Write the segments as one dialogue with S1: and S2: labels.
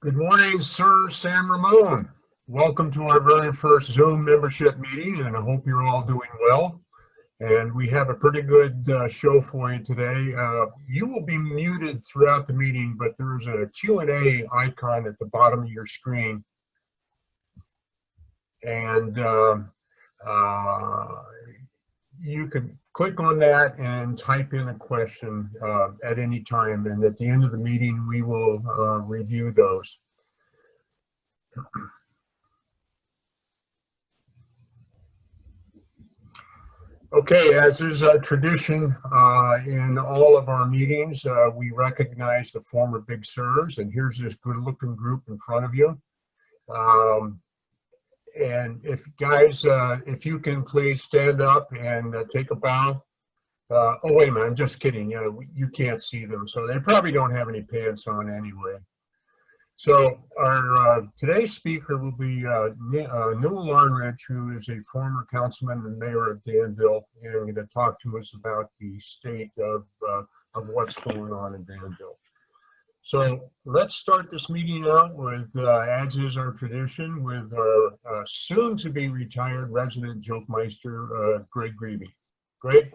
S1: Good morning, Sir Sam Ramon. Welcome to our very first Zoom membership meeting, and I hope you're all doing well. And we have a pretty good show for you today. You will be muted throughout the meeting, but there's a Q&A icon at the bottom of your screen. And you can click on that and type in a question at any time. And at the end of the meeting, we will review those. Okay, as is a tradition in all of our meetings, we recognize the former Big Sirs, and here's this good-looking group in front of you. And if guys, if you can please stand up and take a bow. Oh, wait a minute, I'm just kidding. You can't see them, so they probably don't have any pants on anyway. So our today's speaker will be Newell Arnerich, who is a former councilman and mayor of Danville, and going to talk to us about the state of what's going on in Danville. So let's start this meeting out with, as is our tradition, with our soon-to-be retired resident jokemeister, Greg Greeby. Greg?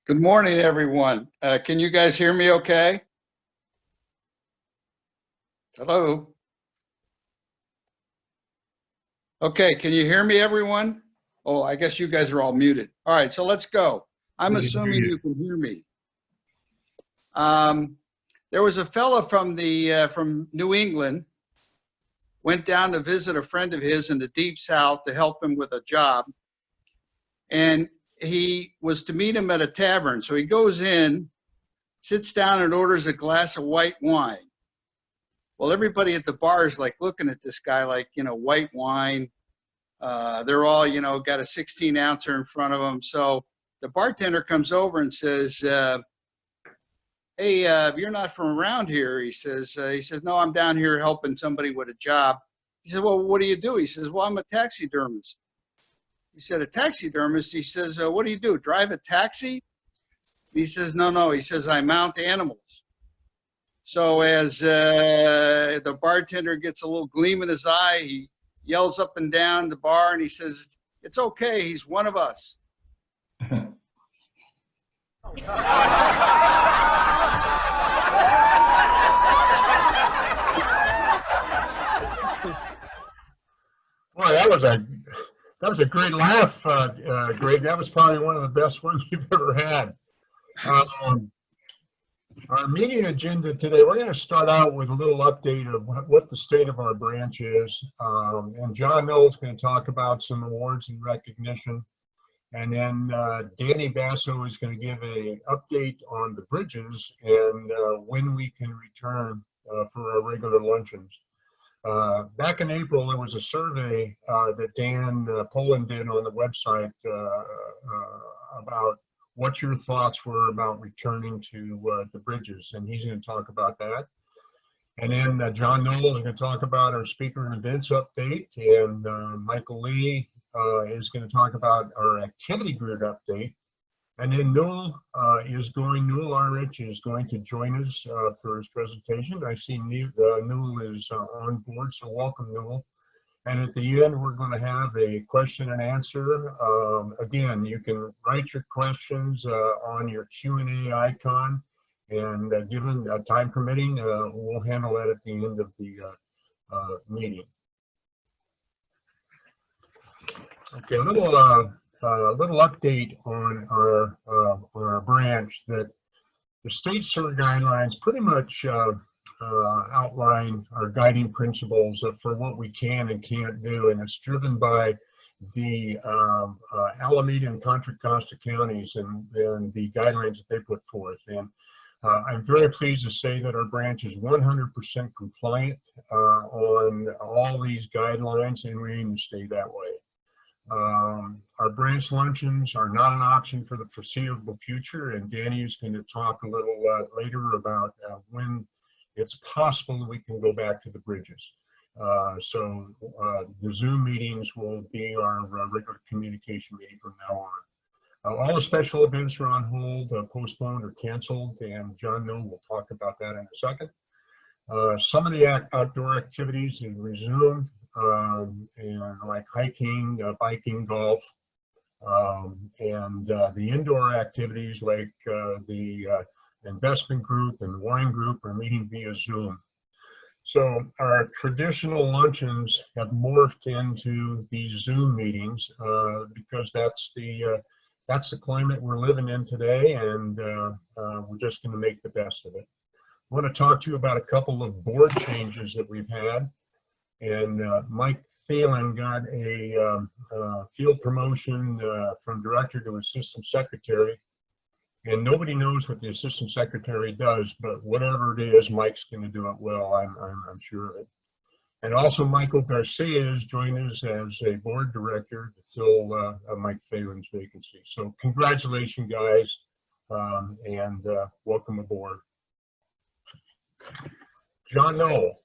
S2: Good morning, everyone. Can you guys hear me okay? Hello? Okay, can you hear me, everyone? Oh, I guess you guys are all muted. All right, so let's go. I'm assuming you can hear me. There was a fellow from New England, went down to visit a friend of his in the Deep South to help him with a job. And he was to meet him at a tavern. So he goes in, sits down and orders a glass of white wine. Well, everybody at the bar is like looking at this guy like, you know, white wine. They're all, you know, got a 16 ouncer in front of them. So the bartender comes over and says, hey, you're not from around here. He says, no, I'm down here helping somebody with a job. He said, well, what do you do? He says, well, I'm a taxidermist. He said, a taxidermist? He says, what do you do? Drive a taxi? He says, no. He says, I mount animals. So as the bartender gets a little gleam in his eye, he yells up and down the bar and he says, it's okay, he's one of us.
S1: Well, that was a great laugh, Greg. That was probably one of the best ones you've ever had. Our meeting agenda today, we're going to start out with a little update of what the state of our branch is. And John Newell is going to talk about some awards and recognition. And then Danny Basso is going to give an update on the bridges and when we can return for our regular luncheons. Back in April, there was a survey that Dan Poland did on the website about what your thoughts were about returning to the bridges, and he's going to talk about that. And then John Newell is going to talk about our speaker and events update, and Michael Lee is going to talk about our activity grid update. And then Newell Arnerich is going to join us for his presentation. I see Newell is on board, so welcome, Newell. And at the end, we're going to have a question and answer. Again, you can write your questions on your Q&A icon, and given time permitting, we'll handle that at the end of the meeting. Okay, a little update on our branch. That the state SIR guidelines pretty much outline our guiding principles for what we can and can't do, and it's driven by the Alameda and Contra Costa counties and the guidelines that they put forth. And I'm very pleased to say that our branch is 100% compliant on all these guidelines, and we aim to stay that way. Our branch luncheons are not an option for the foreseeable future, and Danny is going to talk a little later about when it's possible that we can go back to the bridges. So the Zoom meetings will be our regular communication meeting from now on. All the special events are on hold, postponed, or canceled, and John Newell will talk about that in a second. Some of the outdoor activities have resumed, and like hiking, biking, golf, and the indoor activities like the investment group and wine group are meeting via Zoom. So our traditional luncheons have morphed into these Zoom meetings because that's the climate we're living in today, and we're just going to make the best of it. I want to talk to you about a couple of board changes that we've had. And Mike Thalen got a field promotion from director to assistant secretary. And nobody knows what the assistant secretary does, but whatever it is, Mike's going to do it well. I'm sure of it. And also, Michael Garcia has joined us as a board director to fill Mike Thalen's vacancy. So, congratulations, guys, and welcome aboard. John Newell.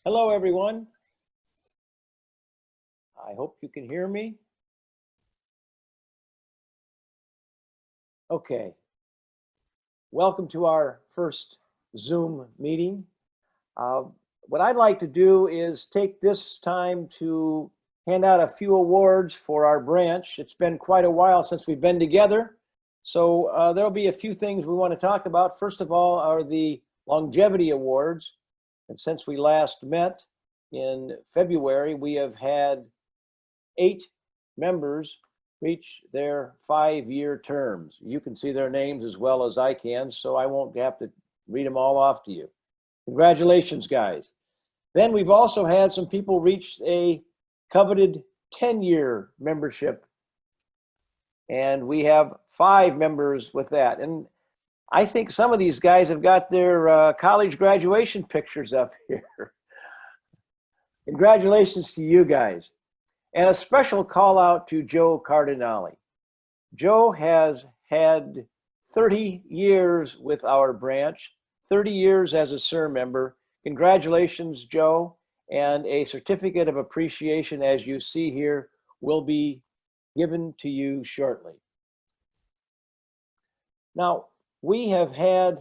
S3: Hello, everyone. I hope you can hear me. Okay. Welcome to our first Zoom meeting. What I'd like to do is take this time to hand out a few awards for our branch. It's been quite a while since we've been together. So there'll be a few things we want to talk about. First of all are the longevity awards. And since we last met in February, we have had 8 members reach their 5-year terms. You can see their names as well as I can, so I won't have to read them all off to you. Congratulations, guys. Then we've also had some people reach a coveted 10-year membership, and we have 5 members with that. And I think some of these guys have got their college graduation pictures up here. Congratulations to you guys. And a special call out to Joe Cardinale. Joe has had 30 years with our branch, 30 years as a SIR member. Congratulations, Joe. And a certificate of appreciation, as you see here, will be given to you shortly. Now, we have had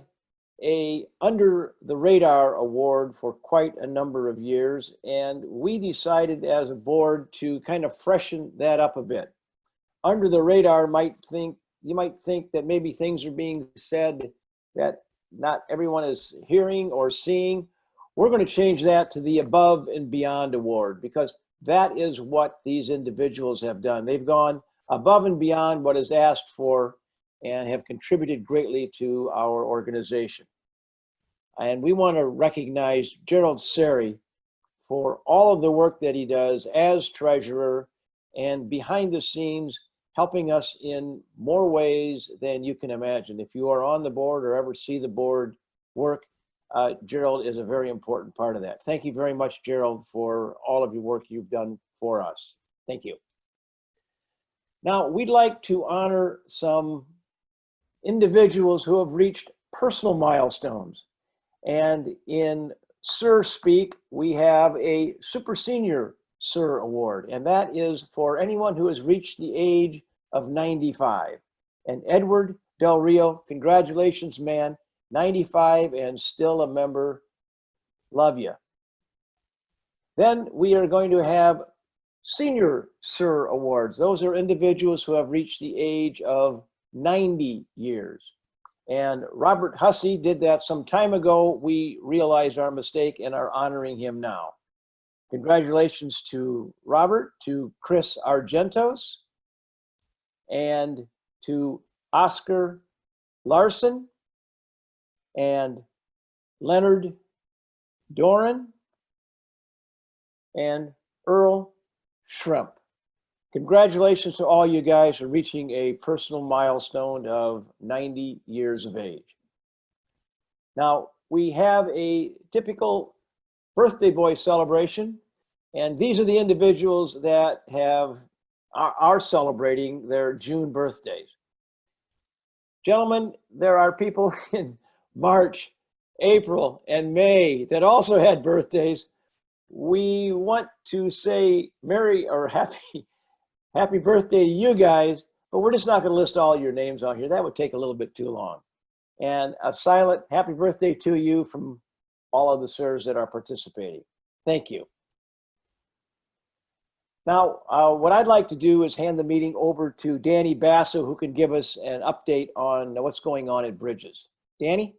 S3: a Under the Radar award for quite a number of years, and we decided as a board to kind of freshen that up a bit. Under the Radar you might think that maybe things are being said that not everyone is hearing or seeing. We're going to change that to the Above and Beyond award, because that is what these individuals have done. They've gone above and beyond what is asked for and have contributed greatly to our organization. And we want to recognize Gerald Seri for all of the work that he does as treasurer and behind the scenes, helping us in more ways than you can imagine. If you are on the board or ever see the board work, Gerald is a very important part of that. Thank you very much, Gerald, for all of your work you've done for us. Thank you. Now, we'd like to honor some individuals who have reached personal milestones. And in SIR speak, we have a Super Senior SIR Award, and that is for anyone who has reached the age of 95. And Edward Del Rio, congratulations, man, 95 and still a member. Love you. Then we are going to have Senior SIR Awards. Those are individuals who have reached the age of 90 years. And Robert Hussey did that some time ago. We realized our mistake and are honoring him now. Congratulations to Robert, to Chris Argentos, and to Oscar Larson, and Leonard Doran, and Earl Shrimp. Congratulations to all you guys for reaching a personal milestone of 90 years of age. Now, we have a typical birthday boy celebration, and these are the individuals that are celebrating their June birthdays. Gentlemen, there are people in March, April, and May that also had birthdays. We want to say happy birthday to you guys, But we're just not going to list all your names on here. That would take a little bit too long. And a silent happy birthday to you from all of the sirs that are participating. Thank you. Now, what I'd like to do is hand the meeting over to Danny Basso, who can give us an update on what's going on at Bridges. Danny?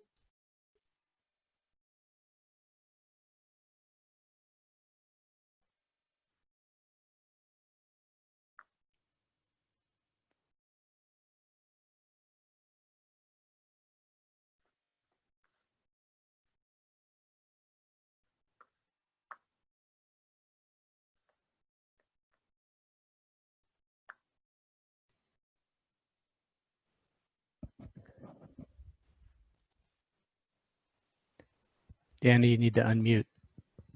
S4: Danny, you need to unmute.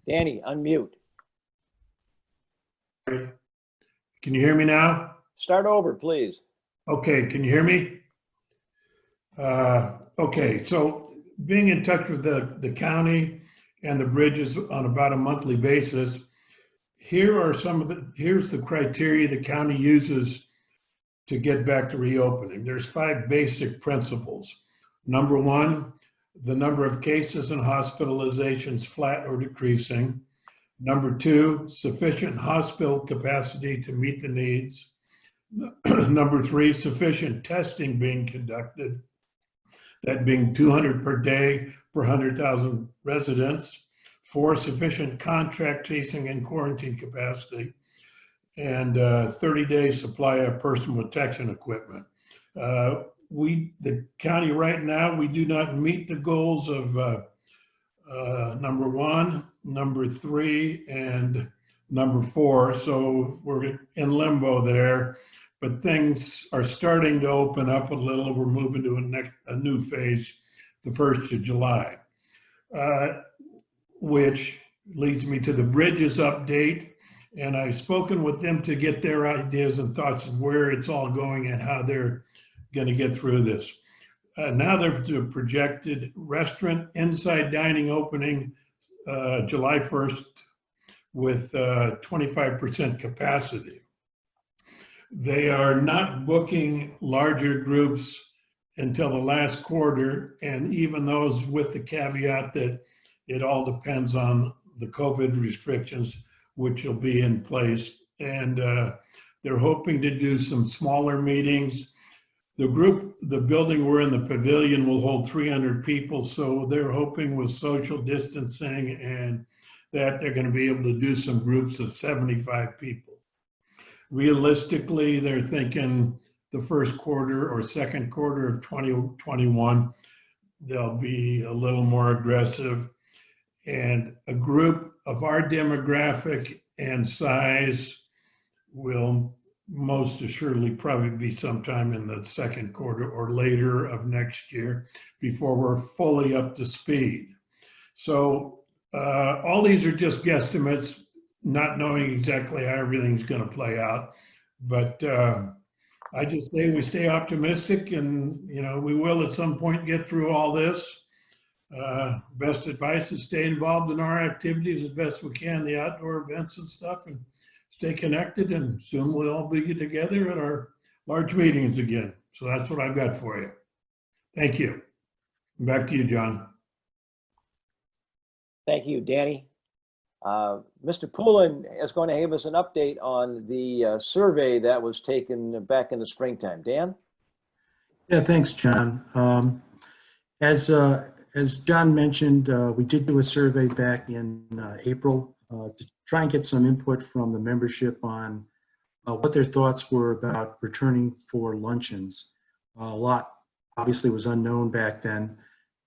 S3: Danny, unmute.
S5: Can you hear me now?
S3: Start over, please.
S5: Okay, can you hear me? Okay, so being in touch with the county and the Bridges on about a monthly basis, here's the criteria the county uses to get back to reopening. There's 5 basic principles. Number 1, the number of cases and hospitalizations flat or decreasing. Number 2, sufficient hospital capacity to meet the needs. Number 3, sufficient testing being conducted, that being 200 per day per 100,000 residents. 4, sufficient contract tracing and quarantine capacity, and 30-day supply of personal protection equipment. The county right now, we do not meet the goals of number 1, number 3, and number 4. So we're in limbo there, but things are starting to open up a little. We're moving to a new phase, the 1st of July, which leads me to the Bridges update. And I've spoken with them to get their ideas and thoughts of where it's all going and how they're going to get through this. Now they're projected restaurant inside dining opening July 1st with 25% capacity. They are not booking larger groups until the last quarter, and even those with the caveat that it all depends on the COVID restrictions, which will be in place. And they're hoping to do some smaller meetings. The building we're in, the pavilion, will hold 300 people. So they're hoping with social distancing and that they're going to be able to do some groups of 75 people. Realistically, they're thinking the first quarter or second quarter of 2021, they'll be a little more aggressive. And a group of our demographic and size will most assuredly probably be sometime in the second quarter or later of next year before we're fully up to speed. So all these are just guesstimates, not knowing exactly how everything's going to play out. But I just say we stay optimistic, and we will at some point get through all this. Best advice is stay involved in our activities as best we can, the outdoor events and stuff, and stay connected, and soon we'll all be together at our large meetings again. So that's what I've got for you. Thank you. Back to you, John.
S3: Thank you, Danny. Mr. Poulin is going to give us an update on the survey that was taken back in the springtime. Dan?
S4: Yeah, thanks, John. As John mentioned, we did do a survey back in April to try and get some input from the membership on what their thoughts were about returning for luncheons. A lot obviously was unknown back then.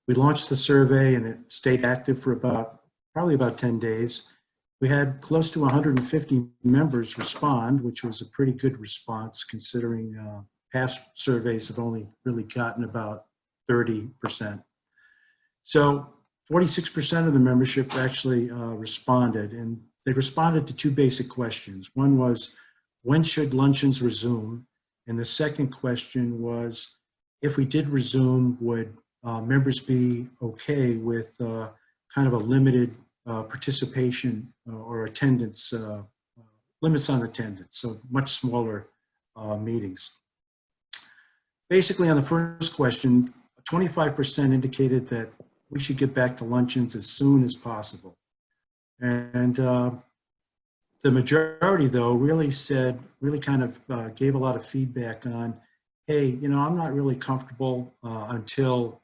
S4: We launched the survey and it stayed active for probably about 10 days. We had close to 150 members respond, which was a pretty good response considering past surveys have only really gotten about 30%. So 46% of the membership actually responded, and they responded to 2 basic questions. One was, when should luncheons resume? And the second question was, if we did resume, would members be okay with kind of a limited participation or attendance, limits on attendance, so much smaller meetings. basically on the first question, 25% indicated that we should get back to luncheons as soon as possible. And the majority, though, really kind of gave a lot of feedback on, hey, you know, I'm not really comfortable until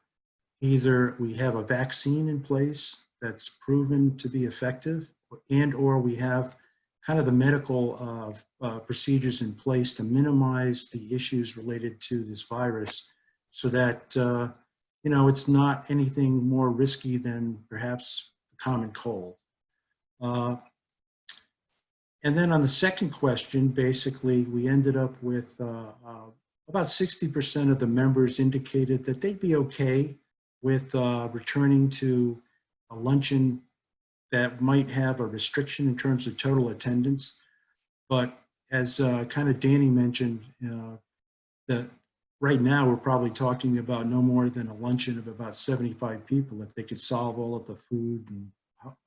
S4: either we have a vaccine in place that's proven to be effective, and or we have kind of the medical procedures in place to minimize the issues related to this virus so that, you know, it's not anything more risky than perhaps the common cold. And then on the second question, basically, we ended up with about 60% of the members indicated that they'd be okay with returning to a luncheon that might have a restriction in terms of total attendance. But as kind of Danny mentioned, that right now we're probably talking about no more than a luncheon of about 75 people if they could solve all of the food and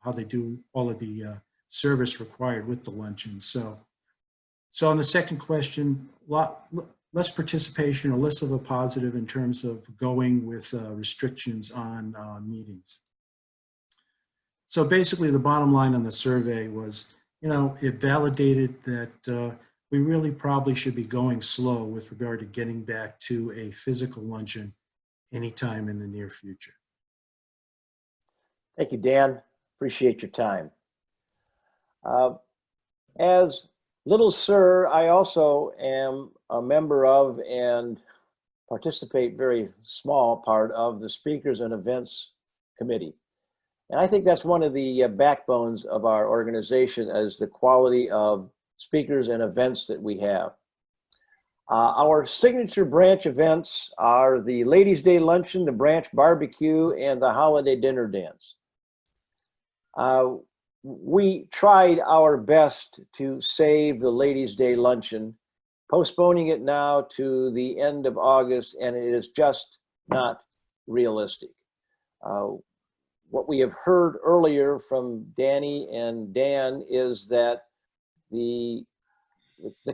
S4: how they do all of the service required with the luncheon. So on the second question, less participation or less of a positive in terms of going with restrictions on meetings. So basically the bottom line on the survey was, you know, it validated that we really probably should be going slow with regard to getting back to a physical luncheon anytime in the near future.
S3: Thank you, Dan. Appreciate your time. As Little Sir, I also am a member of and participate very small part of the Speakers and Events Committee. And I think that's one of the backbones of our organization as the quality of speakers and events that we have. Our signature branch events are the Ladies' Day Luncheon, the branch barbecue, and the holiday dinner dance. We tried our best to save the Ladies' Day Luncheon, postponing it now to the end of August, and it is just not realistic. What we have heard earlier from Danny and Dan is that the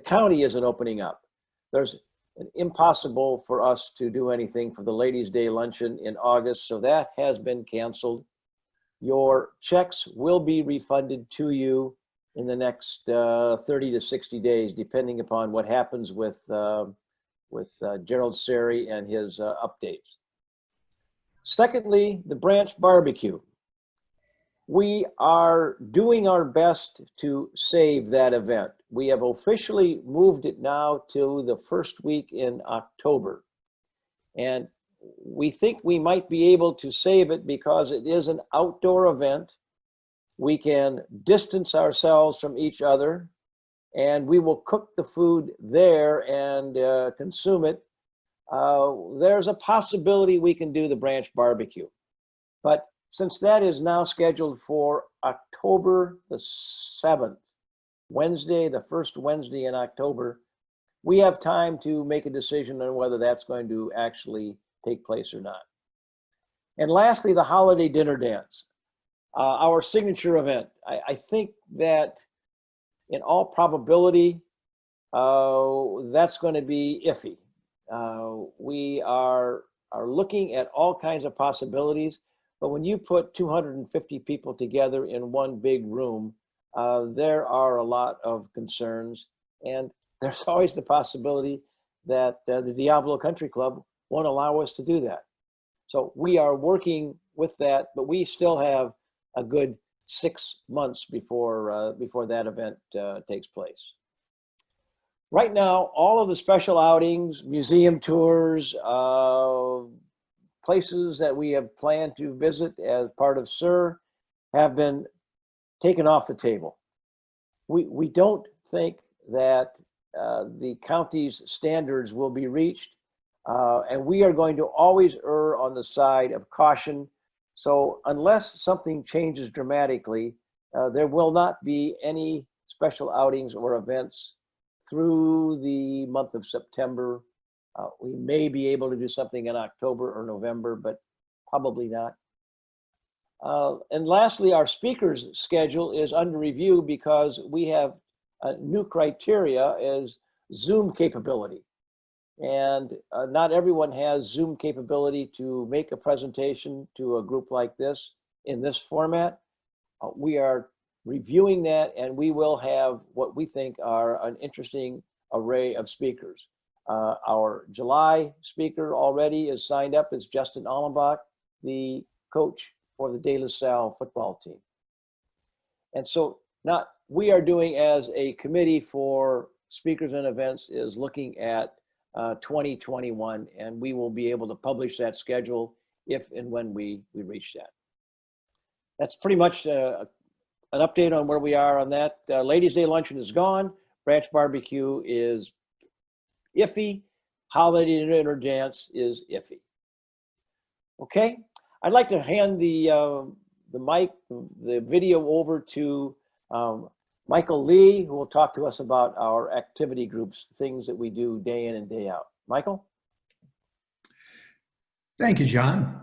S3: county isn't opening up. There's an impossible for us to do anything for the Ladies' Day Luncheon in August, so that has been canceled. Your checks will be refunded to you in the next 30 to 60 days, depending upon what happens with Gerald Seri and his updates. Secondly, the branch barbecue. We are doing our best to save that event. We have officially moved it now to the first week in October. And we think we might be able to save it because it is an outdoor event. We can distance ourselves from each other, and we will cook the food there and consume it. There's a possibility we can do the branch barbecue. But since that is now scheduled for October the 7th, Wednesday, the first Wednesday in October, we have time to make a decision on whether that's going to actually take place or not. And lastly, the holiday dinner dance, our signature event. I think that in all probability, that's going to be iffy. We are looking at all kinds of possibilities, but when you put 250 people together in one big room, there are a lot of concerns, and there's always the possibility that the Diablo Country Club won't allow us to do that. So we are working with that, but we still have a good 6 months before that event takes place. Right now, all of the special outings, museum tours, places that we have planned to visit as part of SIR have been taken off the table. We don't think that the county's standards will be reached, and we are going to always err on the side of caution. So unless something changes dramatically, there will not be any special outings or events through the month of September. We may be able to do something in October or November, but probably not. And lastly, our speakers schedule is under review because we have new criteria as Zoom capability. And not everyone has Zoom capability to make a presentation to a group like this in this format. We are reviewing that, and we will have what we think are an interesting array of speakers. Our July speaker already is signed up as Justin Allenbach, the coach for the De La Salle football team. And so we are doing as a committee for speakers and events is looking at 2021, and we will be able to publish that schedule if and when we reach that. That's pretty much an update on where we are on that. Ladies' Day luncheon is gone. Branch barbecue is iffy. Holiday dinner dance is iffy. Okay, I'd like to hand the mic, the video over to Michael Lee, who will talk to us about our activity groups, things that we do day in and day out. Michael?
S6: Thank you, John.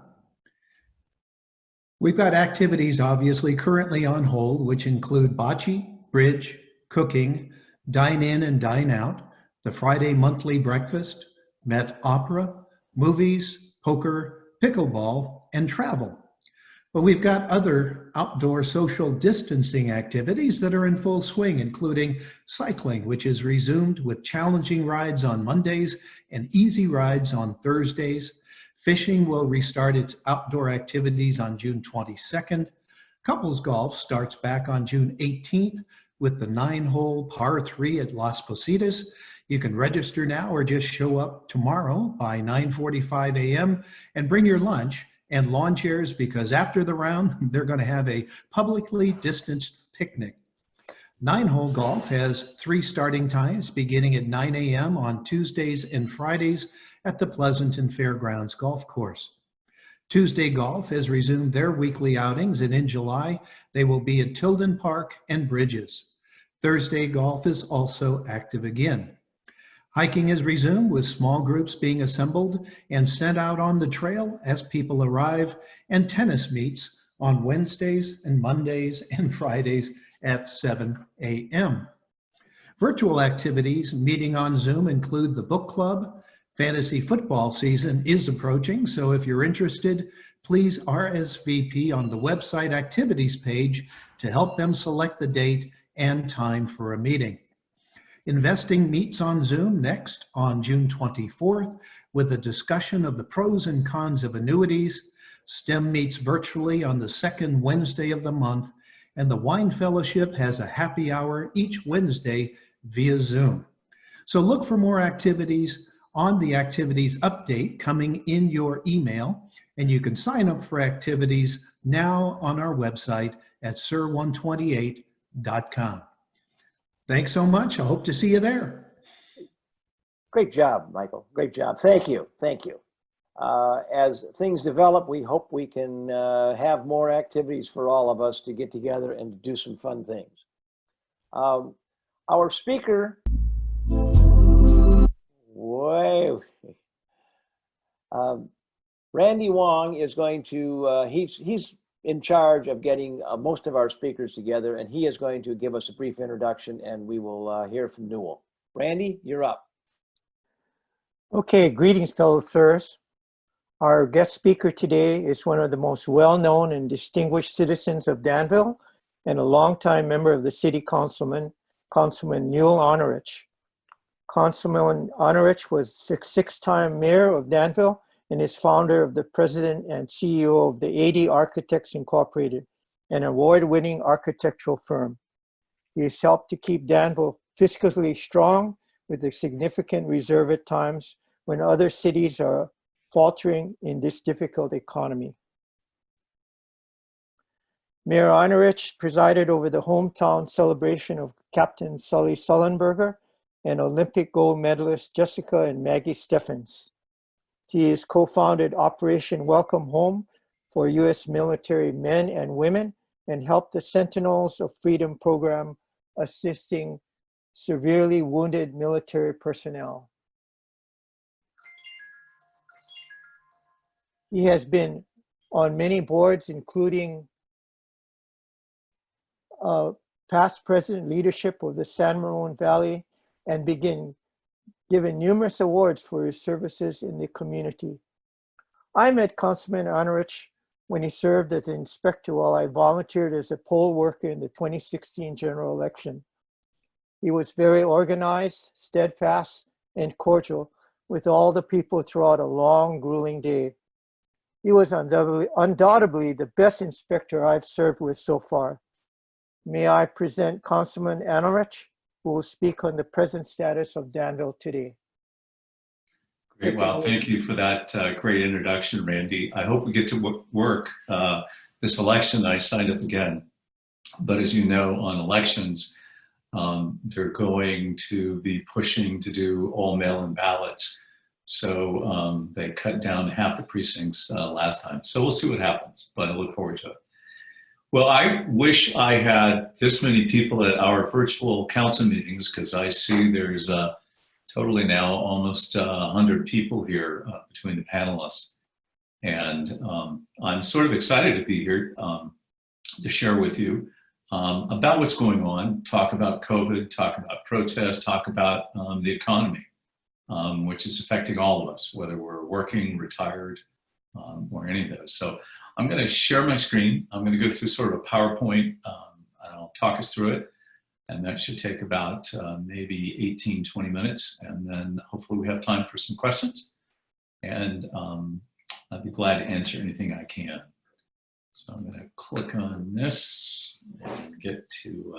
S6: We've got activities obviously currently on hold, which include bocce, bridge, cooking, dine in and dine out, the Friday monthly breakfast, Met Opera, movies, poker, pickleball, and travel. But we've got other outdoor social distancing activities that are in full swing, including cycling, which is resumed with challenging rides on Mondays and easy rides on Thursdays. Fishing will restart its outdoor activities on June 22nd. Couples golf starts back on June 18th with the 9-hole par 3 at Las Positas. You can register now or just show up tomorrow by 9:45 a.m. and bring your lunch and lawn chairs, because after the round, they're going to have a publicly distanced picnic. 9-hole golf has 3 starting times, beginning at 9 a.m. on Tuesdays and Fridays at the Pleasanton Fairgrounds Golf Course. Tuesday Golf has resumed their weekly outings, and in July, they will be at Tilden Park and Bridges. Thursday Golf is also active again. Hiking is resumed with small groups being assembled and sent out on the trail as people arrive, and tennis meets on Wednesdays and Mondays and Fridays at 7 a.m. Virtual activities meeting on Zoom include the book club. Fantasy football season is approaching, so if you're interested, please RSVP on the website activities page to help them select the date and time for a meeting. Investing meets on Zoom next on June 24th with a discussion of the pros and cons of annuities. STEM meets virtually on the second Wednesday of the month, and the Wine Fellowship has a happy hour each Wednesday via Zoom. So look for more activities on the activities update coming in your email, and you can sign up for activities now on our website at sir128.com. Thanks so much. I hope to see you there.
S3: Great job, Michael. Great job. Thank you. Thank you. As things develop, we hope we can have more activities for all of us to get together and do some fun things. Our speaker, Randy Wong is going to, he's in charge of getting most of our speakers together, and he is going to give us a brief introduction, and we will hear from Newell. Randy, you're up.
S7: Okay, greetings, fellow sirs. Our guest speaker today is one of the most well-known and distinguished citizens of Danville and a longtime member of the city councilman, Councilman Newell Arnerich. Councilman Arnerich was six-time mayor of Danville and is founder of the president and CEO of the 80 Architects Incorporated, an award-winning architectural firm. He has helped to keep Danville fiscally strong with a significant reserve at times when other cities are faltering in this difficult economy. Mayor Arnerich presided over the hometown celebration of Captain Sully Sullenberger and Olympic gold medalist Jessica and Maggie Steffens. He has co-founded Operation Welcome Home for U.S. military men and women and helped the Sentinels of Freedom program assisting severely wounded military personnel. He has been on many boards, including past president leadership of the San Ramon Valley, and began given numerous awards for his services in the community. I met Councilman Arnerich when he served as an inspector while I volunteered as a poll worker in the 2016 general election. He was very organized, steadfast, and cordial with all the people throughout a long, grueling day. He was undoubtedly the best inspector I've served with so far. May I present Councilman Arnerich, who will speak on the present status of Danville today.
S8: Great. Well, thank you for that great introduction, Randy. I hope we get to work this election. I signed up again. But as you know, on elections, they're going to be pushing to do all mail-in ballots. So they cut down half the precincts last time. So we'll see what happens, but I look forward to it. Well, I wish I had this many people at our virtual council meetings, because I see there's totally now almost 100 people here between the panelists. And I'm sort of excited to be here to share with you about what's going on, talk about COVID, talk about protests, talk about the economy, which is affecting all of us, whether we're working, retired, or any of those. So I'm going to share my screen. I'm going to go through sort of a PowerPoint, and I'll talk us through it. And that should take about maybe 18, 20 minutes. And then hopefully we have time for some questions. And I'd be glad to answer anything I can. So I'm going to click on this and get to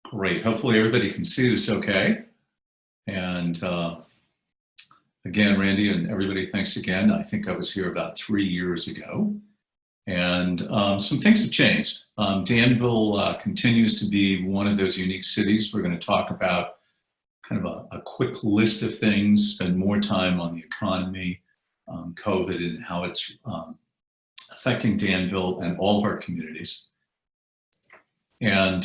S8: great. Hopefully everybody can see this okay. And again, Randy and everybody, thanks again. I think I was here about 3 years ago. And some things have changed. Danville continues to be one of those unique cities. We're going to talk about kind of a quick list of things, spend more time on the economy, COVID, and how it's affecting Danville and all of our communities. And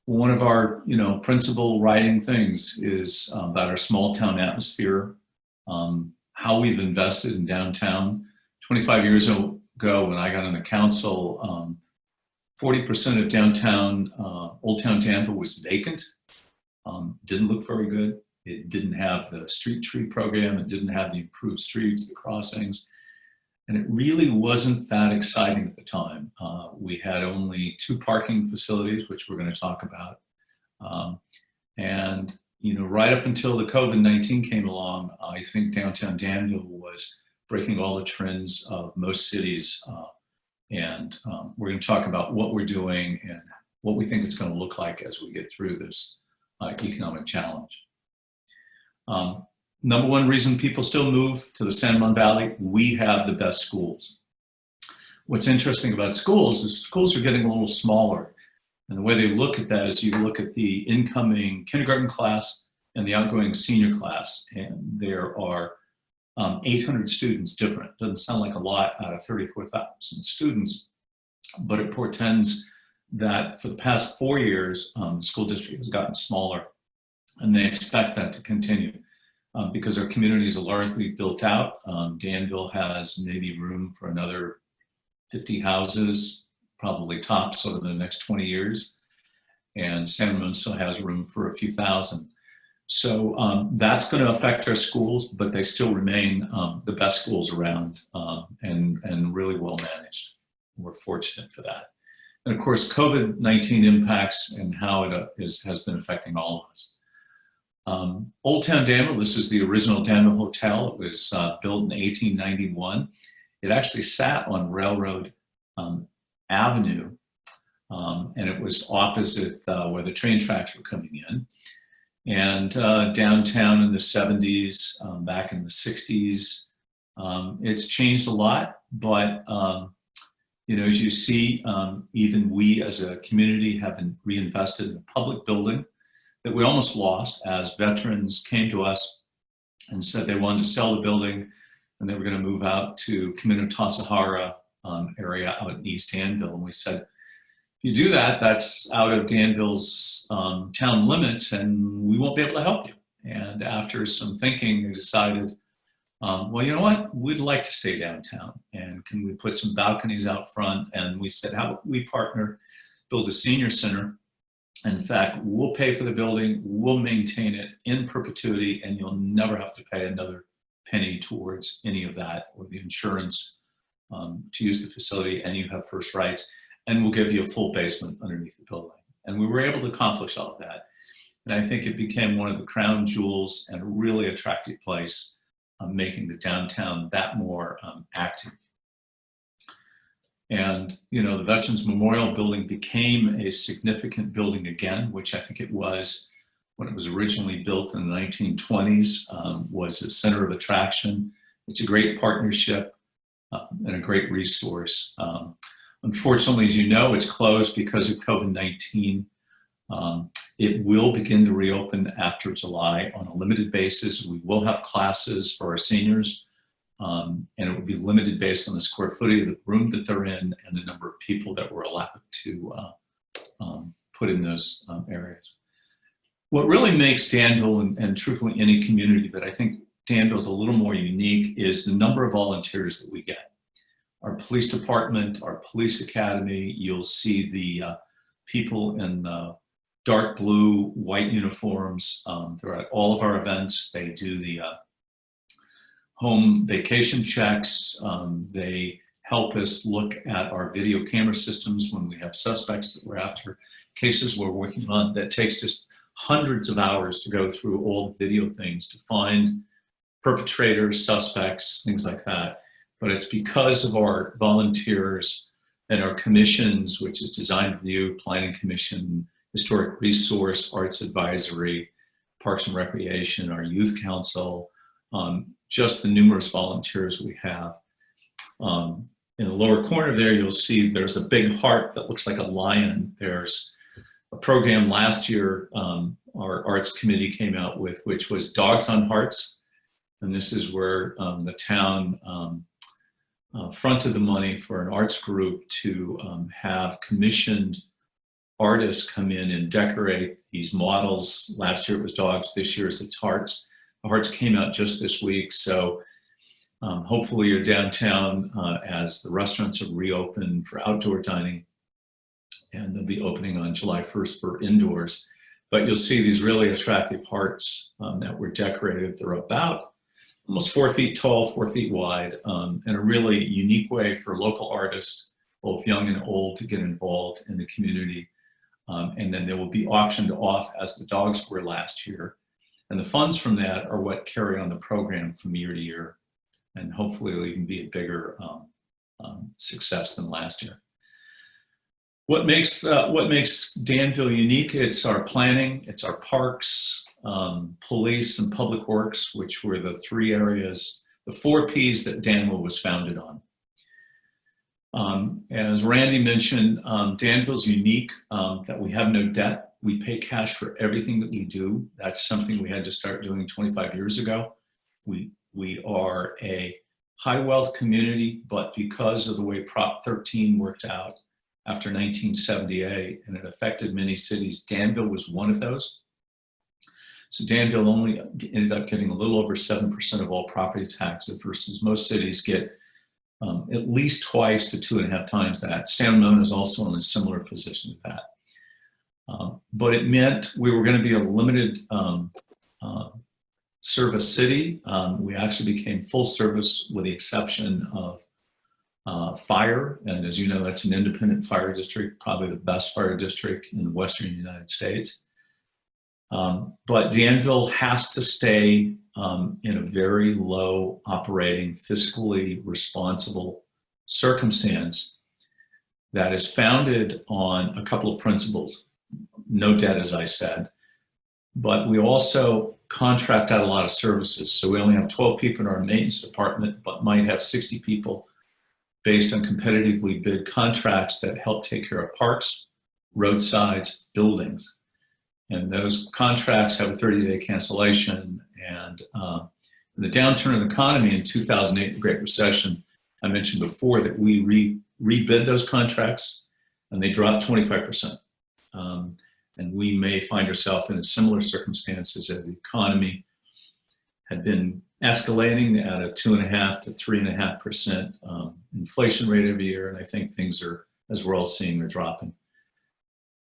S8: one of our, principal writing things is about our small town atmosphere, how we've invested in downtown. 25 years ago, when I got on the council, 40% of downtown, Old Town Danville was vacant. Didn't look very good. It didn't have the street tree program. It didn't have the improved streets, the crossings. And it really wasn't that exciting at the time. We had only 2 parking facilities, which we're going to talk about. And, right up until the COVID-19 came along, I think downtown Danville was breaking all the trends of most cities. And we're going to talk about what we're doing and what we think it's going to look like as we get through this economic challenge. Number one reason people still move to the San Juan Valley, we have the best schools. What's interesting about schools is schools are getting a little smaller. And the way they look at that is you look at the incoming kindergarten class and the outgoing senior class, and there are 800 students different. Doesn't sound like a lot out of 34,000 students, but it portends that for the past 4 years, the school district has gotten smaller, and they expect that to continue because our communities are largely built out. Danville has maybe room for another 50 houses, probably tops over the next 20 years. And San Ramon still has room for a few thousand. So that's going to affect our schools, but they still remain the best schools around and really well managed. We're fortunate for that. And of course, COVID-19 impacts and how it has been affecting all of us. Old Town Danville, this is the original Danville Hotel. It was built in 1891. It actually sat on Railroad Avenue, and it was opposite where the train tracks were coming in. And downtown in the 70s, back in the 60s, it's changed a lot, but as you see, even we as a community have been reinvested in a public building that we almost lost as veterans came to us and said they wanted to sell the building and they were going to move out to Camino Tasahara area out in East Danville. And we said, if you do that, that's out of Danville's town limits and we won't be able to help you. And after some thinking, they decided well, you know what? We'd like to stay downtown, and can we put some balconies out front? And we said, how about we partner, build a senior center? And in fact, we'll pay for the building, we'll maintain it in perpetuity, and you'll never have to pay another penny towards any of that or the insurance to use the facility, and you have first rights, and we'll give you a full basement underneath the building. And we were able to accomplish all of that. And I think it became one of the crown jewels and a really attractive place, making the downtown that more active. And, you know, the Veterans Memorial Building became a significant building again, which I think it was when it was originally built in the 1920s, was a center of attraction. It's a great partnership and a great resource. Unfortunately, as you know, it's closed because of COVID-19. It will begin to reopen after July on a limited basis. We will have classes for our seniors, and it will be limited based on the square footage of the room that they're in and the number of people that we're allowed to put in those areas. What really makes Danville, and truthfully any community, but I think Danville's a little more unique, is the number of volunteers that we get. Our police department, our police academy, you'll see the people in the dark blue, white uniforms throughout all of our events. They do the home vacation checks. They help us look at our video camera systems when we have suspects that we're after, cases we're working on that takes just hundreds of hours to go through all the video things to find perpetrators, suspects, things like that. But it's because of our volunteers and our commissions, which is Design Review, Planning Commission, Historic Resource, Arts Advisory, Parks and Recreation, our Youth Council, just the numerous volunteers we have. In the lower corner there, you'll see there's a big heart that looks like a lion. There's a program last year our Arts Committee came out with, which was Dogs on Hearts. And this is where the town fronted the money for an arts group to have commissioned artists come in and decorate these models. Last year it was dogs, this year it's hearts. The hearts came out just this week, so hopefully you're downtown as the restaurants have reopened for outdoor dining, and they'll be opening on July 1st for indoors. But you'll see these really attractive hearts that were decorated. They're about almost 4 feet tall, 4 feet wide, and a really unique way for local artists, both young and old, to get involved in the community. And then they will be auctioned off as the dogs were last year. And the funds from that are what carry on the program from year to year. And hopefully it'll even be a bigger success than last year. What makes Danville unique? It's our planning, it's our parks, police and public works, which were the 3 areas, the 4 Ps that Danville was founded on. As Randy mentioned, Danville's unique that we have no debt. We pay cash for everything that we do. That's something we had to start doing 25 years ago. We are a high wealth community, but because of the way Prop 13 worked out after 1978, and it affected many cities, Danville was one of those. So Danville only ended up getting a little over 7% of all property taxes versus most cities get at least twice to 2.5 times that. San Ramon is also in a similar position to that. But it meant we were going to be a limited service city. We actually became full service with the exception of fire. And as you know, that's an independent fire district, probably the best fire district in the Western United States. But Danville has to stay in a very low operating, fiscally responsible circumstance that is founded on a couple of principles. No debt, as I said, but we also contract out a lot of services. So we only have 12 people in our maintenance department, but might have 60 people based on competitively bid contracts that help take care of parks, roadsides, buildings. And those contracts have a 30-day cancellation. And in the downturn of the economy in 2008, the Great Recession, I mentioned before that we rebid those contracts and they dropped 25%. And we may find ourselves in similar circumstances as the economy had been escalating at a 2.5 to 3.5% inflation rate every year. And I think things are, as we're all seeing, are dropping.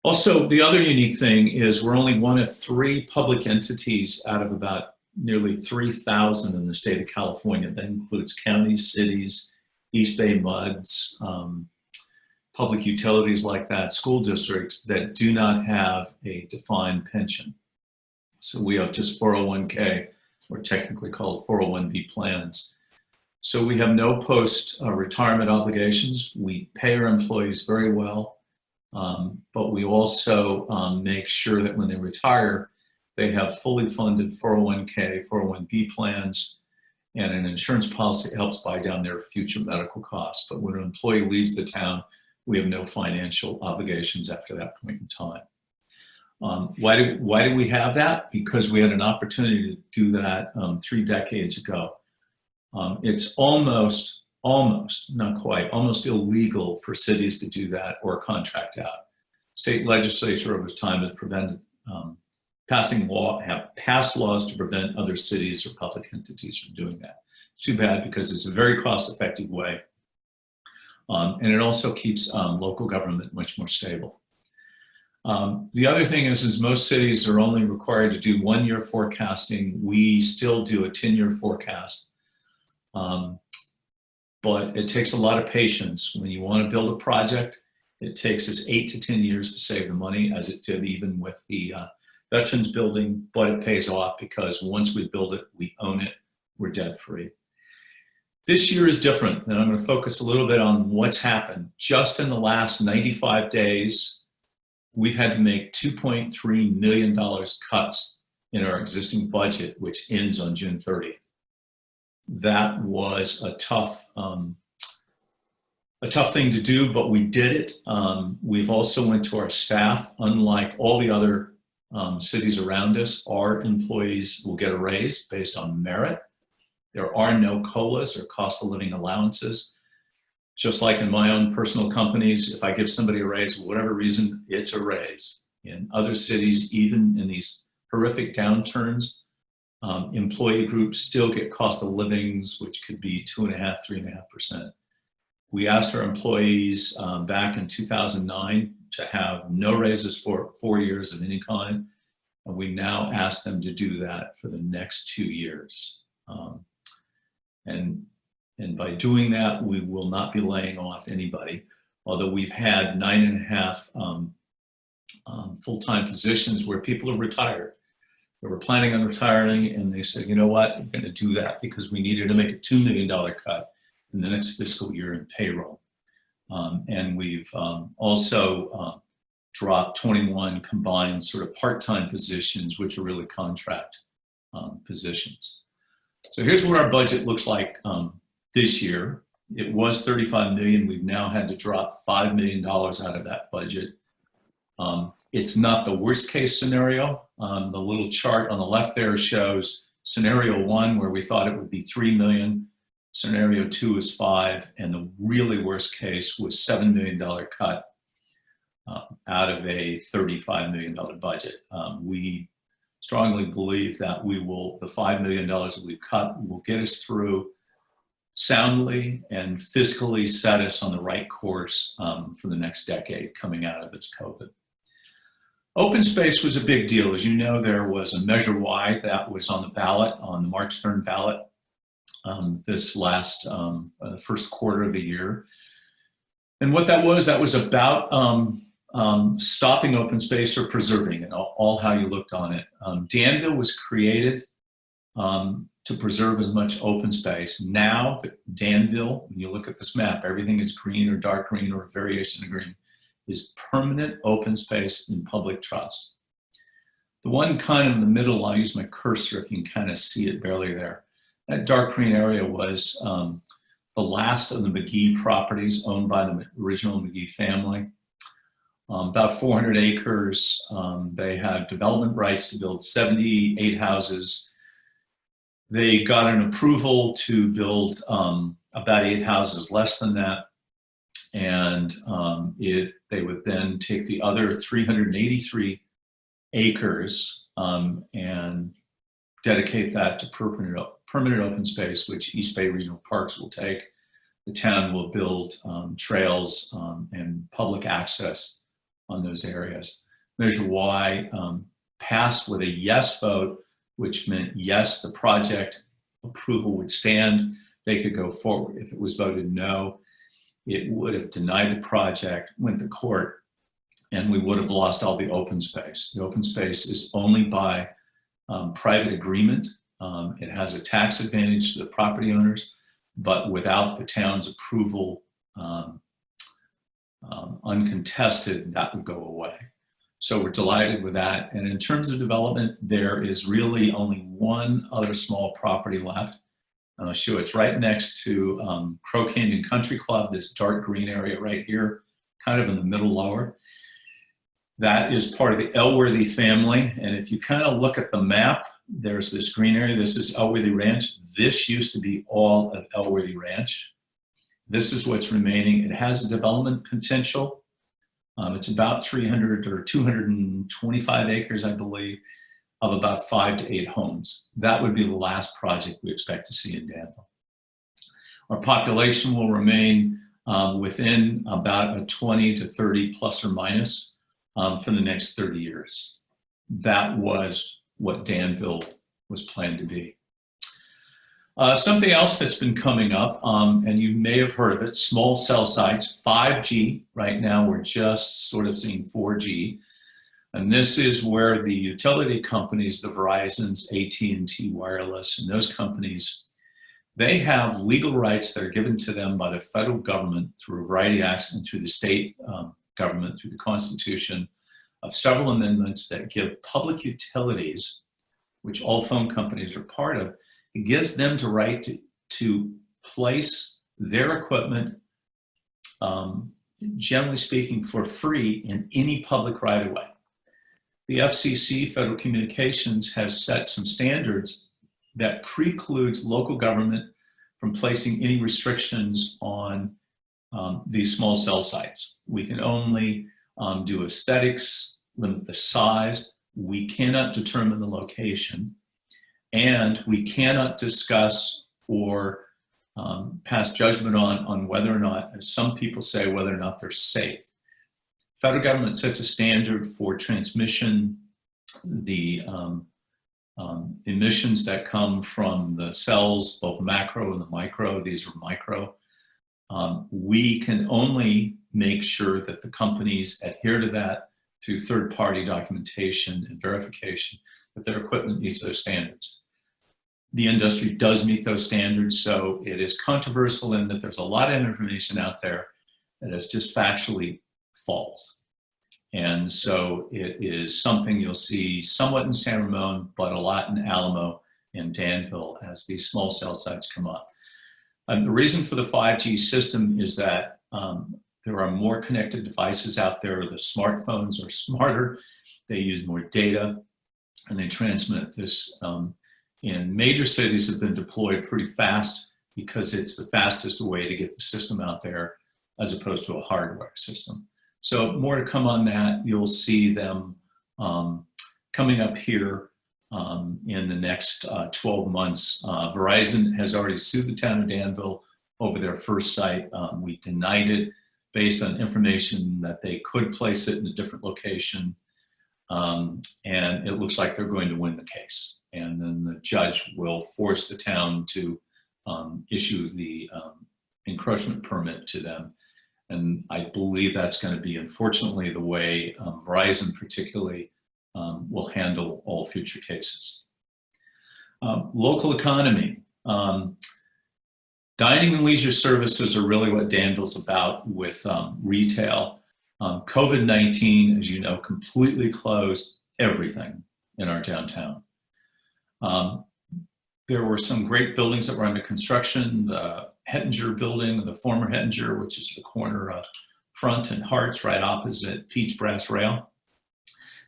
S8: Also, the other unique thing is we're only one of 3 public entities out of about nearly 3,000 in the state of California. That includes counties, cities, East Bay MUDs, public utilities like that, school districts that do not have a defined pension. So we have just 401k, or technically called 401b plans. So we have no post-retirement obligations. We pay our employees very well, but we also make sure that when they retire, they have fully funded 401k, 401b plans, and an insurance policy that helps buy down their future medical costs. But when an employee leaves the town, we have no financial obligations after that point in time. Why do we have that? Because we had an opportunity to do that 3 decades ago. It's almost, not quite, almost illegal for cities to do that or contract out. State legislature over time has prevented have passed laws to prevent other cities or public entities from doing that. It's too bad because it's a very cost-effective way. And it also keeps local government much more stable. The other thing is most cities are only required to do 1-year forecasting. We still do a 10-year forecast. But it takes a lot of patience. When you want to build a project, it takes us 8 to 10 years to save the money, as it did even with the Veterans Building, but it pays off because once we build it, we own it, we're debt free. This year is different, and I'm going to focus a little bit on what's happened. Just in the last 95 days, we've had to make $2.3 million cuts in our existing budget, which ends on June 30th. That was a tough thing to do, but we did it. We've also went to our staff. Unlike all the other cities around us, our employees will get a raise based on merit. There are no COLAs or cost of living allowances. Just like in my own personal companies, if I give somebody a raise for whatever reason, it's a raise. In other cities, even in these horrific downturns, employee groups still get cost of livings, which could be 2.5%, 3.5%. We asked our employees back in 2009 to have no raises for 4 years of any kind, and we now ask them to do that for the next 2 years. And by doing that, we will not be laying off anybody, although we've had 9.5 full-time positions where people are retired. They were planning on retiring, and they said, you know what, we're going to do that because we needed to make a $2 million cut in the next fiscal year in payroll. And we've also dropped 21 combined sort of part-time positions, which are really contract positions. So here's what our budget looks like this year. It was $35 million. We've now had to drop $5 million out of that budget. It's not the worst case scenario. The little chart on the left there shows scenario 1, where we thought it would be $3 million. Scenario 2 is 5, and the really worst case was $7 million cut out of a $35 million budget. We strongly believe that the $5 million that we cut will get us through soundly and fiscally set us on the right course for the next decade coming out of this COVID. Open space was a big deal. As you know, there was a Measure Y that was on the ballot, on the March 3rd ballot, this last first quarter of the year. And what that was about stopping open space or preserving it, all how you looked on it. Danville was created to preserve as much open space. Now, Danville, when you look at this map, everything is green or dark green or a variation of green, is permanent open space in public trust. The one kind of in the middle, I'll use my cursor if you can kind of see it barely there. That dark green area was the last of the McGee properties owned by the original McGee family. About 400 acres. They had development rights to build 78 houses. They got an approval to build about 8 houses less than that. And they would then take the other 383 acres and dedicate that to permanent open space, which East Bay Regional Parks will take. The town will build trails and public access on those areas. Measure Y passed with a yes vote, which meant yes, the project approval would stand. They could go forward. If it was voted no, it would have denied the project, went to court, and we would have lost all the open space. The open space is only by private agreement. It has a tax advantage to the property owners, but without the town's approval, uncontested, that would go away. So we're delighted with that. And in terms of development, there is really only one other small property left. And I'll show it's right next to Crow Canyon Country Club, this dark green area right here, kind of in the middle lower. That is part of the Elworthy family. And if you kind of look at the map, there's this green area. This is Elworthy Ranch. This used to be all of Elworthy Ranch. This is what's remaining. It has a development potential. It's about 300 or 225 acres, I believe, of about 5 to 8 homes. That would be the last project we expect to see in Danville. Our population will remain within about a 20 to 30 plus or minus for the next 30 years. That was what Danville was planned to be. Something else that's been coming up, and you may have heard of it, small cell sites, 5G. Right now, we're just sort of seeing 4G. And this is where the utility companies, the Verizons, AT&T Wireless, and those companies, they have legal rights that are given to them by the federal government through a variety of acts and through the state government, through the Constitution, of several amendments that give public utilities, which all phone companies are part of, it gives them the right to place their equipment, generally speaking, for free in any public right-of-way. The FCC, Federal Communications, has set some standards that precludes local government from placing any restrictions on these small cell sites. We can only do aesthetics, limit the size. We cannot determine the location. And we cannot discuss or pass judgment on whether or not, as some people say, whether or not they're safe. Federal government sets a standard for transmission, the emissions that come from the cells, both macro and the micro. These are micro. We can only make sure that the companies adhere to that through third-party documentation and verification that their equipment meets those standards. The industry does meet those standards, so it is controversial in that there's a lot of information out there that is just factually false. And so it is something you'll see somewhat in San Ramon, but a lot in Alamo and Danville as these small cell sites come up. And the reason for the 5G system is that there are more connected devices out there. The smartphones are smarter, they use more data, and they transmit this. In major cities have been deployed pretty fast because it's the fastest way to get the system out there as opposed to a hardware system. So more to come on that. You'll see them coming up here in the next 12 months. Verizon has already sued the town of Danville over their first site. We denied it based on information that they could place it in a different location. And it looks like they're going to win the case. And then the judge will force the town to issue the encroachment permit to them. And I believe that's going to be, unfortunately, the way Verizon particularly will handle all future cases. Local economy. Dining and leisure services are really what Danville's about with retail. COVID-19, as you know, completely closed everything in our downtown. There were some great buildings that were under construction. The Hettinger building, the former Hettinger, which is the corner of Front and Hearts, right opposite Peach Brass Rail.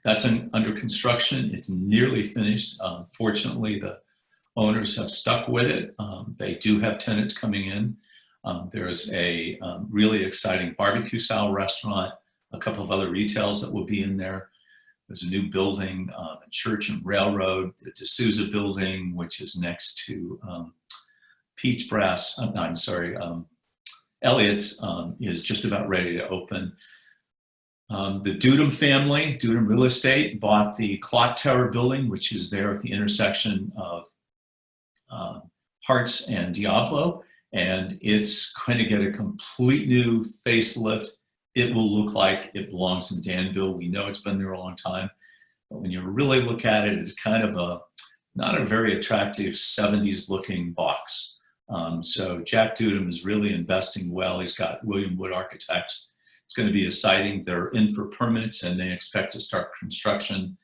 S8: That's under construction. It's nearly finished. Fortunately, the owners have stuck with it. They do have tenants coming in. There's a really exciting barbecue style restaurant, a couple of other retails that will be in there. There's a new building, Church and Railroad, the D'Souza building, which is next to Peach Brass, Elliott's, is just about ready to open. The Dudum family, Dudum Real Estate, bought the Clock Tower building, which is there at the intersection of Harts and Diablo, and it's going to get a complete new facelift. It will look like it belongs in Danville. We know it's been there a long time, but when you really look at it, it's kind of not a very attractive 70s looking box. So Jack Dudum is really investing well. He's got William Wood Architects. It's going to be exciting. They're in for permits and they expect to start construction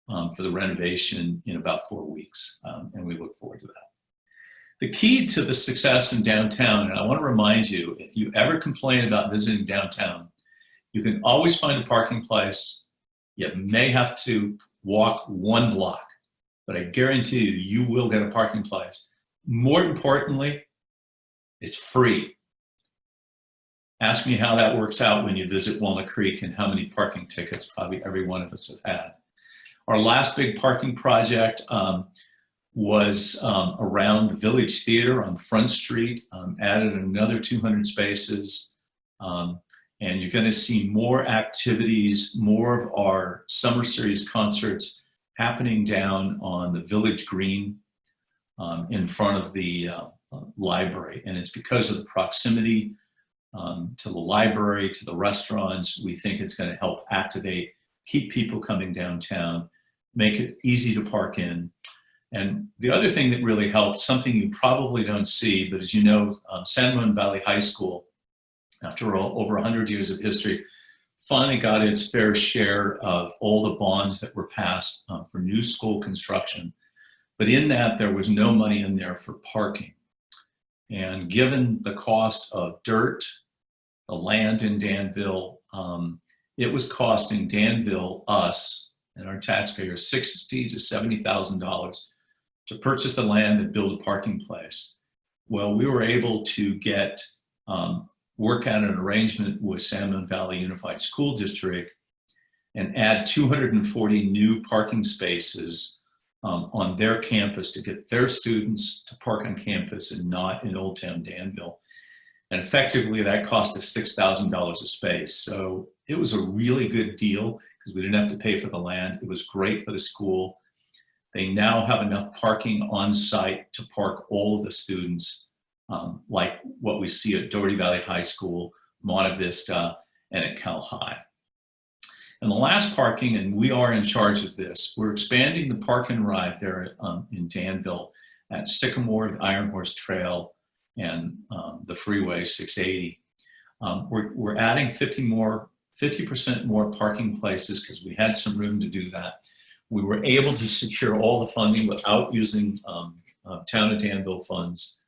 S8: for the renovation in about 4 weeks. And we look forward to that. The key to the success in downtown, and I want to remind you, if you ever complain about visiting downtown, you can always find a parking place. You may have to walk 1 block, but I guarantee you, you will get a parking place. More importantly, it's free. Ask me how that works out when you visit Walnut Creek and how many parking tickets probably every one of us have had. Our last big parking project was around the Village Theater on Front Street, added another 200 spaces. And you're going to see more activities, more of our summer series concerts happening down on the Village Green in front of the library. And it's because of the proximity to the library, to the restaurants. We think it's going to help activate, keep people coming downtown, make it easy to park in. And the other thing that really helps, something you probably don't see, but as you know, San Ramon Valley High School, after over 100 years of history, finally got its fair share of all the bonds that were passed for new school construction. But in that, there was no money in there for parking. And given the cost of dirt, the land in Danville, it was costing Danville, us, and our taxpayers $60,000 to $70,000 to purchase the land and build a parking place. Well, we were able to get work out an arrangement with San Ramon Valley Unified School District and add 240 new parking spaces on their campus to get their students to park on campus and not in Old Town Danville. And effectively that cost us $6,000 a space. So it was a really good deal because we didn't have to pay for the land. It was great for the school. They now have enough parking on site to park all of the students, like what we see at Doherty Valley High School, Monte Vista, and at Cal High. And the last parking, and we are in charge of this, we're expanding the park and ride there in Danville at Sycamore, the Iron Horse Trail, and the Freeway 680. We're adding 50% more parking places because we had some room to do that. We were able to secure all the funding without using Town of Danville funds.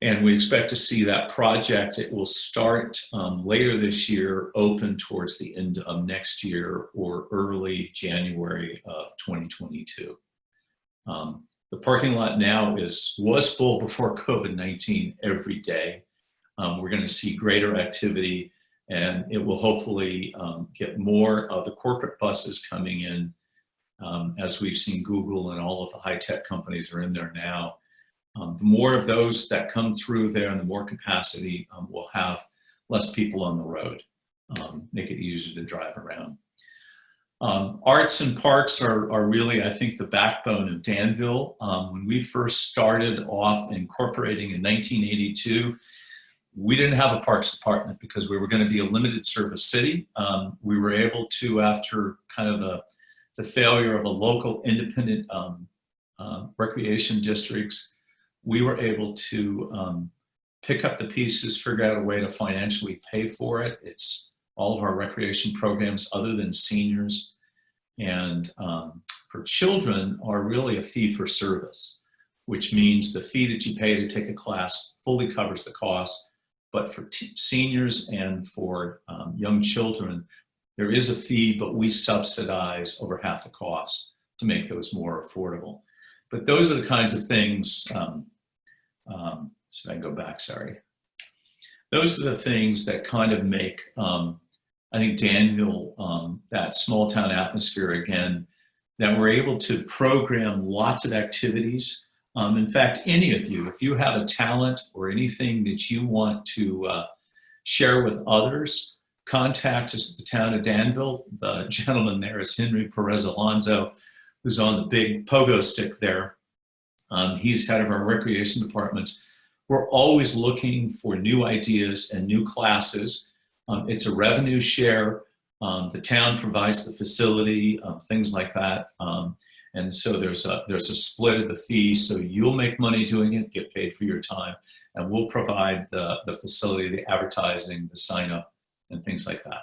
S8: And we expect to see that project, it will start later this year, open towards the end of next year or early January of 2022. The parking lot now was full before COVID-19 every day. We're going to see greater activity and it will hopefully get more of the corporate buses coming in as we've seen Google and all of the high-tech companies are in there now. The more of those that come through there and the more capacity, we'll have less people on the road, make it easier to drive around. Arts and parks are really, I think, the backbone of Danville. When we first started off incorporating in 1982, we didn't have a parks department because we were going to be a limited service city. We were able to, after kind of the failure of a local independent recreation districts, we were able to pick up the pieces, figure out a way to financially pay for it. It's all of our recreation programs other than seniors and for children are really a fee for service, which means the fee that you pay to take a class fully covers the cost. But for seniors and for young children, there is a fee, but we subsidize over half the cost to make those more affordable. But those are the kinds of things, so I can go back, sorry. Those are the things that kind of make I think Danville, that small town atmosphere again, that we're able to program lots of activities. In fact, any of you, if you have a talent or anything that you want to share with others, contact us at the town of Danville. The gentleman there is Henry Perez Alonso, who's on the big pogo stick there. He's head of our recreation department. We're always looking for new ideas and new classes. It's a revenue share. The town provides the facility, things like that. And so there's a split of the fee. So you'll make money doing it, get paid for your time, and we'll provide the facility, the advertising, the sign up, and things like that.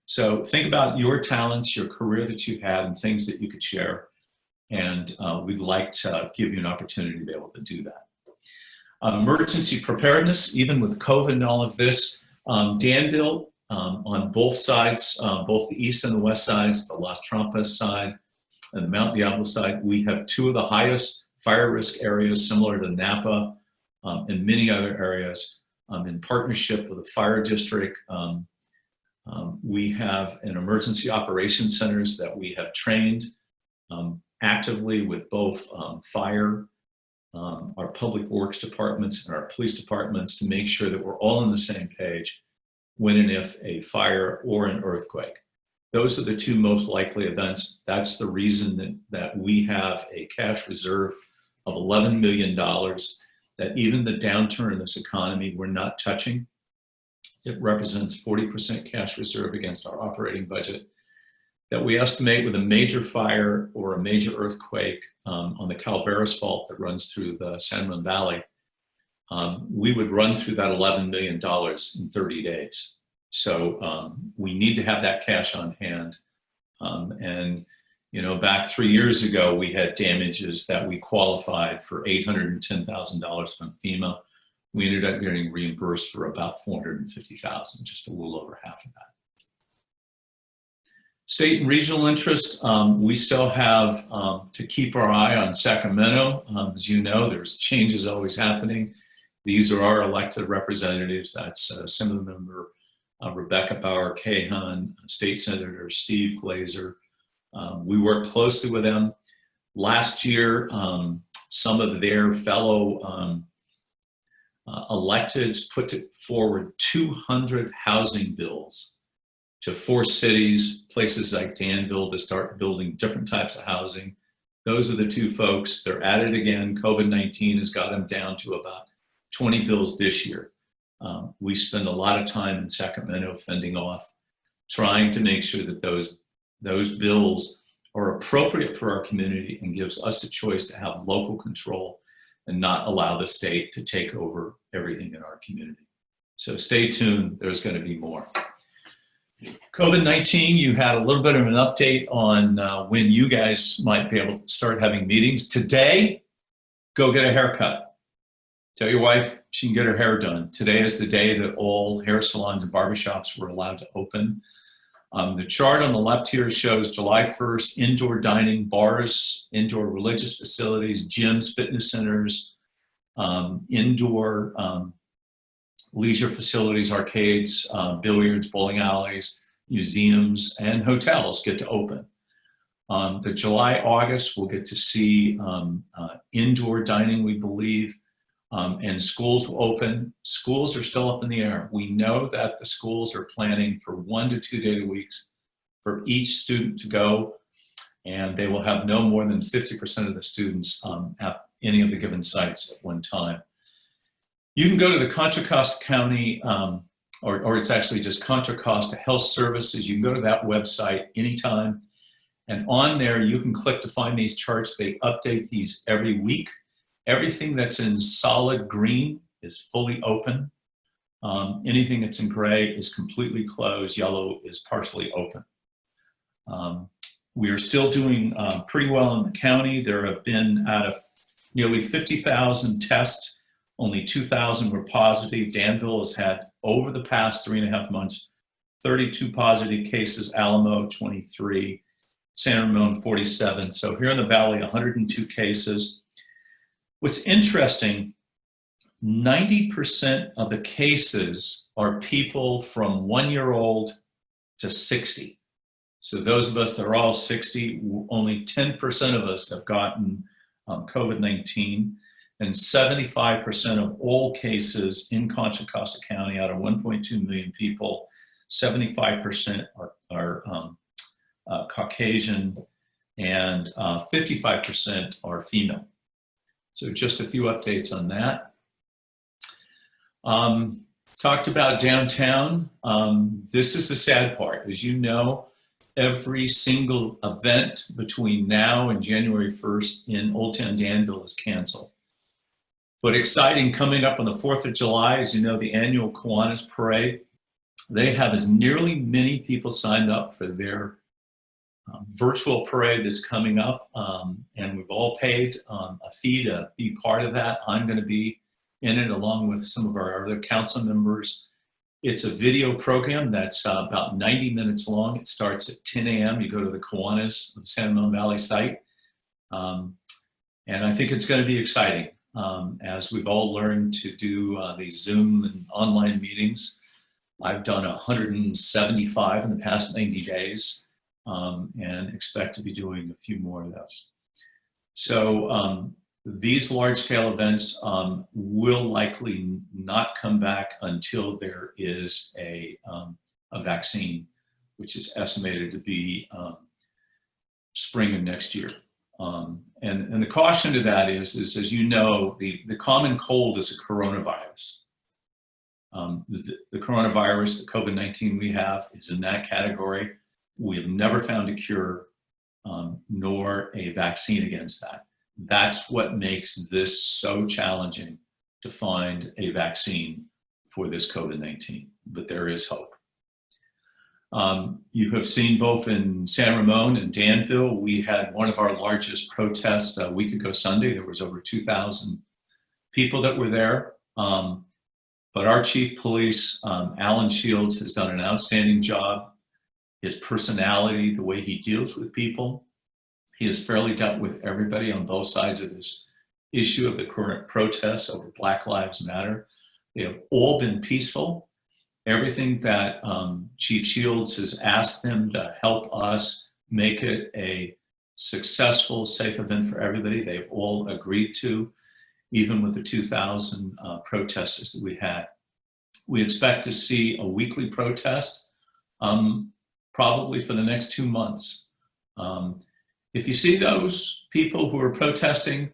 S8: So think about your talents, your career that you've had, and things that you could share. And we'd like to give you an opportunity to be able to do that. Emergency preparedness, even with COVID and all of this, Danville, on both sides, both the east and the west sides, the Las Trampas side and the Mount Diablo side, we have two of the highest fire risk areas, similar to Napa and many other areas. In partnership with the fire district, we have an emergency operations centers that we have trained actively with both fire, our public works departments, and our police departments to make sure that we're all on the same page when and if a fire or an earthquake. Those are the two most likely events. That's the reason that we have a cash reserve of $11 million that even the downturn in this economy we're not touching. It represents 40% cash reserve against our operating budget that we estimate with a major fire or a major earthquake on the Calaveras Fault that runs through the San Ramon Valley. We would run through that $11 million in 30 days. So we need to have that cash on hand. And you know, back 3 years ago, we had damages that we qualified for $810,000 from FEMA. We ended up getting reimbursed for about $450,000, just a little over half of that. State and regional interest, we still have to keep our eye on Sacramento. As you know, there's changes always happening. These are our elected representatives. That's Assemblymember Rebecca Bauer-Cahan, State Senator Steve Glazer. We work closely with them. Last year, some of their fellow electeds put forward 200 housing bills to force cities, places like Danville, to start building different types of housing. Those are the two folks. They're at it again. COVID-19 has got them down to about 20 bills this year. We spend a lot of time in Sacramento fending off, trying to make sure that those bills are appropriate for our community and gives us a choice to have local control and not allow the state to take over everything in our community. So stay tuned, there's going to be more. COVID-19, you had a little bit of an update on when you guys might be able to start having meetings. Today, go get a haircut. Tell your wife she can get her hair done. Today is the day that all hair salons and barbershops were allowed to open. The chart on the left here shows July 1st, indoor dining, bars, indoor religious facilities, gyms, fitness centers, indoor leisure facilities, arcades, billiards, bowling alleys, museums, and hotels get to open. The July, August, we'll get to see indoor dining, we believe, and schools will open. Schools are still up in the air. We know that the schools are planning for 1 to 2 day weeks for each student to go, and they will have no more than 50% of the students at any of the given sites at one time. You can go to the Contra Costa County, or it's actually just Contra Costa Health Services. You can go to that website anytime, and on there you can click to find these charts. They update these every week. Everything that's in solid green is fully open. Anything that's in gray is completely closed. Yellow is partially open. We are still doing pretty well in the county. There have been, out of nearly 50,000 tests, only 2,000 were positive. Danville has had, over the past 3.5 months, 32 positive cases, Alamo 23, San Ramon 47. So here in the Valley, 102 cases. What's interesting, 90% of the cases are people from 1 year old to 60. So those of us that are all 60, only 10% of us have gotten COVID-19, and 75% of all cases in Contra Costa County out of 1.2 million people, 75% are Caucasian, and 55% are female. So just a few updates on that. Talked about downtown. This is the sad part. As you know, every single event between now and January 1st in Old Town Danville is canceled. But exciting, coming up on the 4th of July, as you know, the annual Kiwanis Parade. They have as nearly many people signed up for their virtual parade that's coming up, and we've all paid a fee to be part of that. I'm going to be in it along with some of our other council members. It's a video program that's about 90 minutes long. It starts at 10 a.m. You go to the Kiwanis, the San Ramon Valley site, and I think it's going to be exciting as we've all learned to do these Zoom and online meetings. I've done 175 in the past 90 days. And expect to be doing a few more of those. So these large-scale events will likely not come back until there is a vaccine, which is estimated to be spring of next year. And the caution to that is as you know, the common cold is a coronavirus. The coronavirus, the COVID-19 we have, is in that category. We have never found a cure nor a vaccine against that. That's what makes this so challenging to find a vaccine for this COVID-19, but there is hope. You have seen both in San Ramon and Danville, we had one of our largest protests a week ago Sunday. There was over 2,000 people that were there. But our chief police, Alan Shields, has done an outstanding job. His personality, the way he deals with people, he has fairly dealt with everybody on both sides of this issue of the current protests over Black Lives Matter. They have all been peaceful. Everything that Chief Shields has asked them to help us make it a successful, safe event for everybody, they've all agreed to, even with the 2,000 protesters that we had. We expect to see a weekly protest, probably for the next 2 months. If you see those people who are protesting,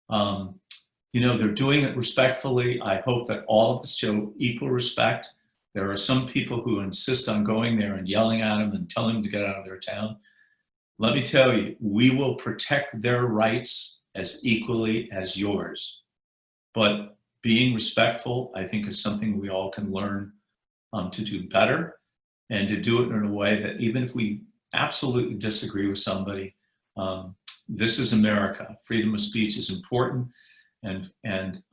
S8: you know, they're doing it respectfully. I hope that all of us show equal respect. There are some people who insist on going there and yelling at them and telling them to get out of their town. Let me tell you, we will protect their rights as equally as yours. But being respectful, I think, is something we all can learn to do better, and to do it in a way that even if we absolutely disagree with somebody, this is America. Freedom of speech is important. And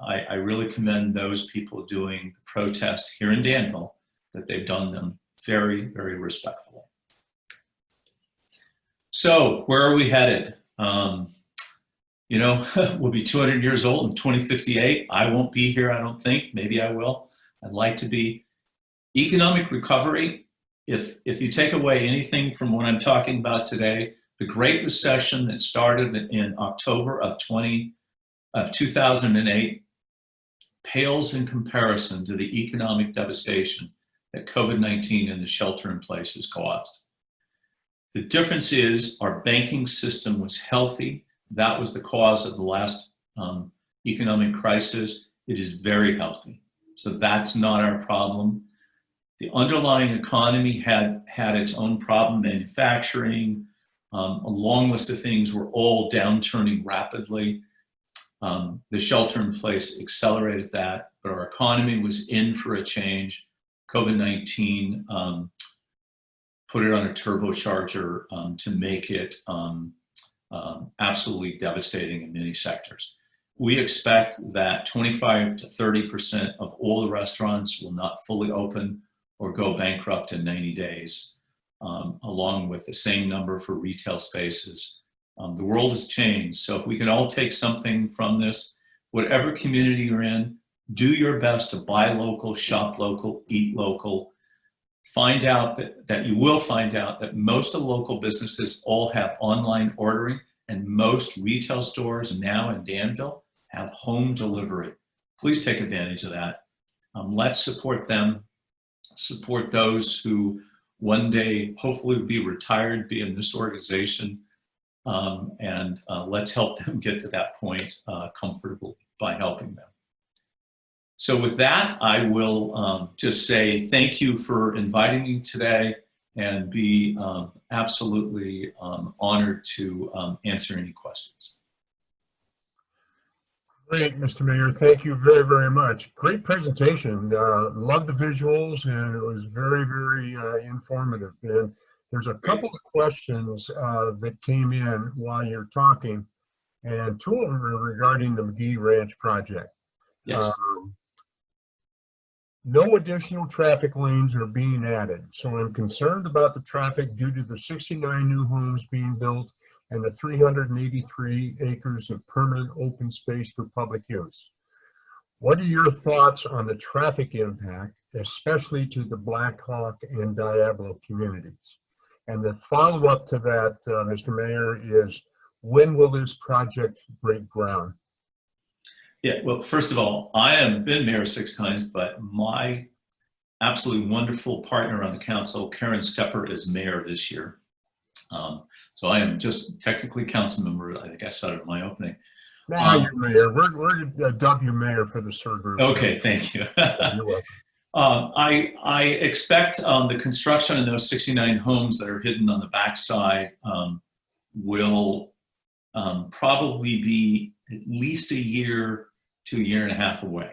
S8: I really commend those people doing the protest here in Danville, that they've done them very, very respectfully. So where are we headed? You know, we'll be 200 years old in 2058. I won't be here, I don't think. Maybe I will. I'd like to be. Economic recovery, if you take away anything from what I'm talking about today, the Great Recession that started in October of 2008 pales in comparison to the economic devastation that COVID-19 and the shelter in place has caused. The difference is our banking system was healthy. That was the cause of the last economic crisis. It is very healthy. So that's not our problem. The underlying economy had its own problem. Manufacturing, a long list of things were all downturning rapidly. The shelter in place accelerated that, but our economy was in for a change. COVID-19 put it on a turbocharger to make it absolutely devastating in many sectors. We expect that 25 to 30% of all the restaurants will not fully open or go bankrupt in 90 days, along with the same number for retail spaces. The world has changed, so if we can all take something from this, whatever community you're in, do your best to buy local, shop local, eat local. find out that you will find out that most of the local businesses all have online ordering, and most retail stores now in Danville have home delivery. Please take advantage of that. Let's support them, support those who one day hopefully will be retired, be in this organization, and let's help them get to that point comfortably by helping them. So with that, I will just say thank you for inviting me today, and be absolutely honored to answer any questions.
S1: Great, Mr. Mayor. Thank you very, very much. Great presentation. Love the visuals, and it was very, very informative. And there's a couple of questions that came in while you're talking, and two of them are regarding the McGee Ranch project.
S8: Yes.
S1: No additional traffic lanes are being added, so I'm concerned about the traffic due to the 69 new homes being built and the 383 acres of permanent open space for public use. What are your thoughts on the traffic impact, especially to the Black Hawk and Diablo communities? And the follow-up to that, Mr. Mayor, is when will this project break ground?
S8: Yeah, well, first of all, I have been mayor 6 times, but my absolutely wonderful partner on the council, Karen Stepper, is mayor this year. So I am just technically council member. I think I said it in my opening.
S1: Now you're mayor. We're going to dub you mayor for the SIR group.
S8: Okay, thank you.
S1: You're welcome.
S8: I expect the construction of those 69 homes that are hidden on the backside will probably be at least a year to a year and a half away.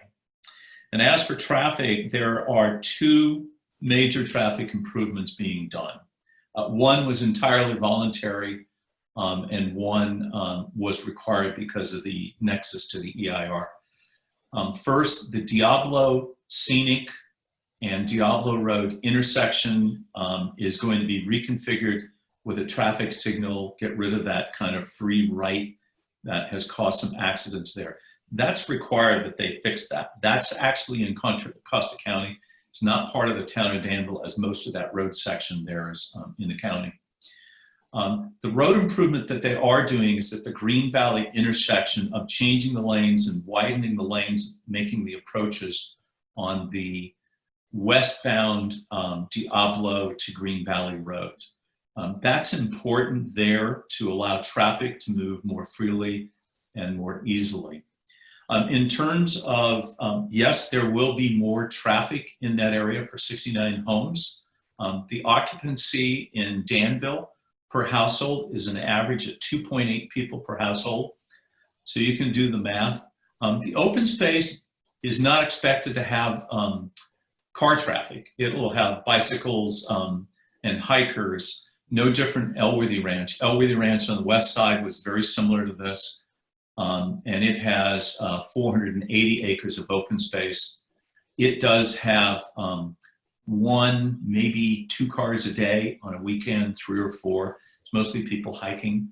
S8: And as for traffic, there are 2 major traffic improvements being done. One was entirely voluntary, and one was required because of the nexus to the EIR. First, the Diablo Scenic and Diablo Road intersection is going to be reconfigured with a traffic signal, get rid of that kind of free right that has caused some accidents there. That's required that they fix that. That's actually in Costa County. It's not part of the town of Danville, as most of that road section there is in the county. The road improvement that they are doing is at the Green Valley intersection of changing the lanes and widening the lanes, making the approaches on the westbound Diablo to Green Valley Road. That's important there to allow traffic to move more freely and more easily. In terms of, yes, there will be more traffic in that area for 69 homes. The occupancy in Danville per household is an average of 2.8 people per household. So you can do the math. The open space is not expected to have car traffic. It will have bicycles and hikers, no different Elworthy Ranch. Elworthy Ranch on the west side was very similar to this. And it has 480 acres of open space. It does have 1, maybe 2 cars a day on a weekend, 3 or 4. It's mostly people hiking.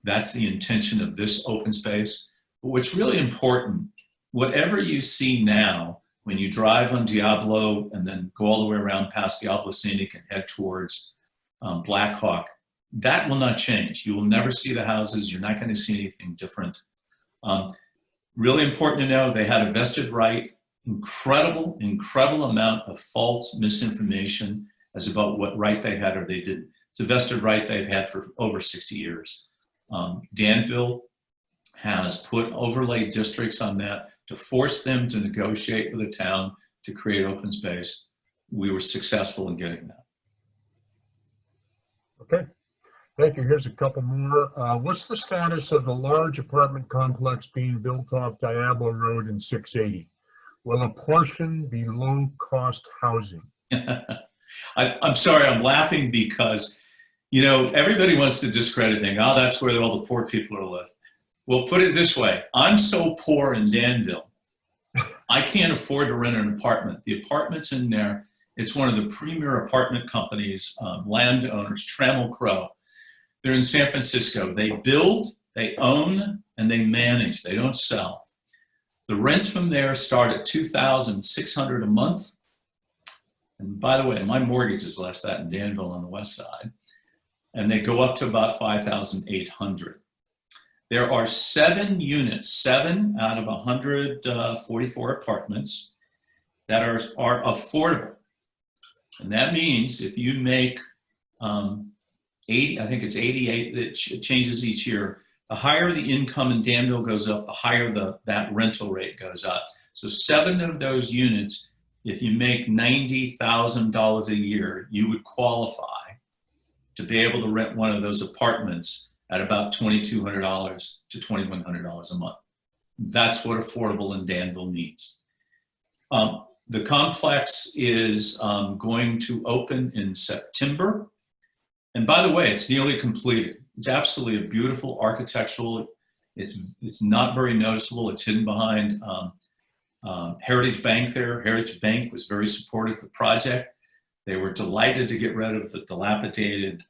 S8: That's the intention of this open space. But what's really important, whatever you see now, when you drive on Diablo and then go all the way around past Diablo Scenic and head towards Black Hawk, that will not change. You will never see the houses. You're not going to see anything different. Really important to know, they had a vested right. Incredible amount of false misinformation as about what right they had or they didn't. It's a vested right they've had for over 60 years. Danville has put overlay districts on that to force them to negotiate with the town to create open space. We were successful in getting that.
S1: Okay. Thank you. Here's a couple more. What's the status of the large apartment complex being built off Diablo Road in 680? Will a portion be low-cost housing?
S8: I'm sorry, I'm laughing because, you know, everybody wants to discredit things. Oh, that's where all the poor people are live. Well, put it this way. I'm so poor in Danville, I can't afford to rent an apartment. The apartments in there, it's one of the premier apartment companies, landowners, Trammell Crow. They're in San Francisco. They build, they own, and they manage. They don't sell. The rents from there start at $2,600 a month, And by the way, my mortgage is less that in Danville on the west side. And they go up to about 5,800. There are 7 units, 7 out of 144 apartments that are affordable. And that means if you make 80, I think it's 88, it changes each year. The higher the income in Danville goes up, the higher that rental rate goes up. So 7 of those units, if you make $90,000 a year, you would qualify to be able to rent one of those apartments at about $2,200 to $2,100 a month. That's what affordable in Danville means. The complex is going to open in September. And by the way, it's nearly completed. It's absolutely a beautiful architectural. It's not very noticeable. It's hidden behind Heritage Bank there. Heritage Bank was very supportive of the project. They were delighted to get rid of the dilapidated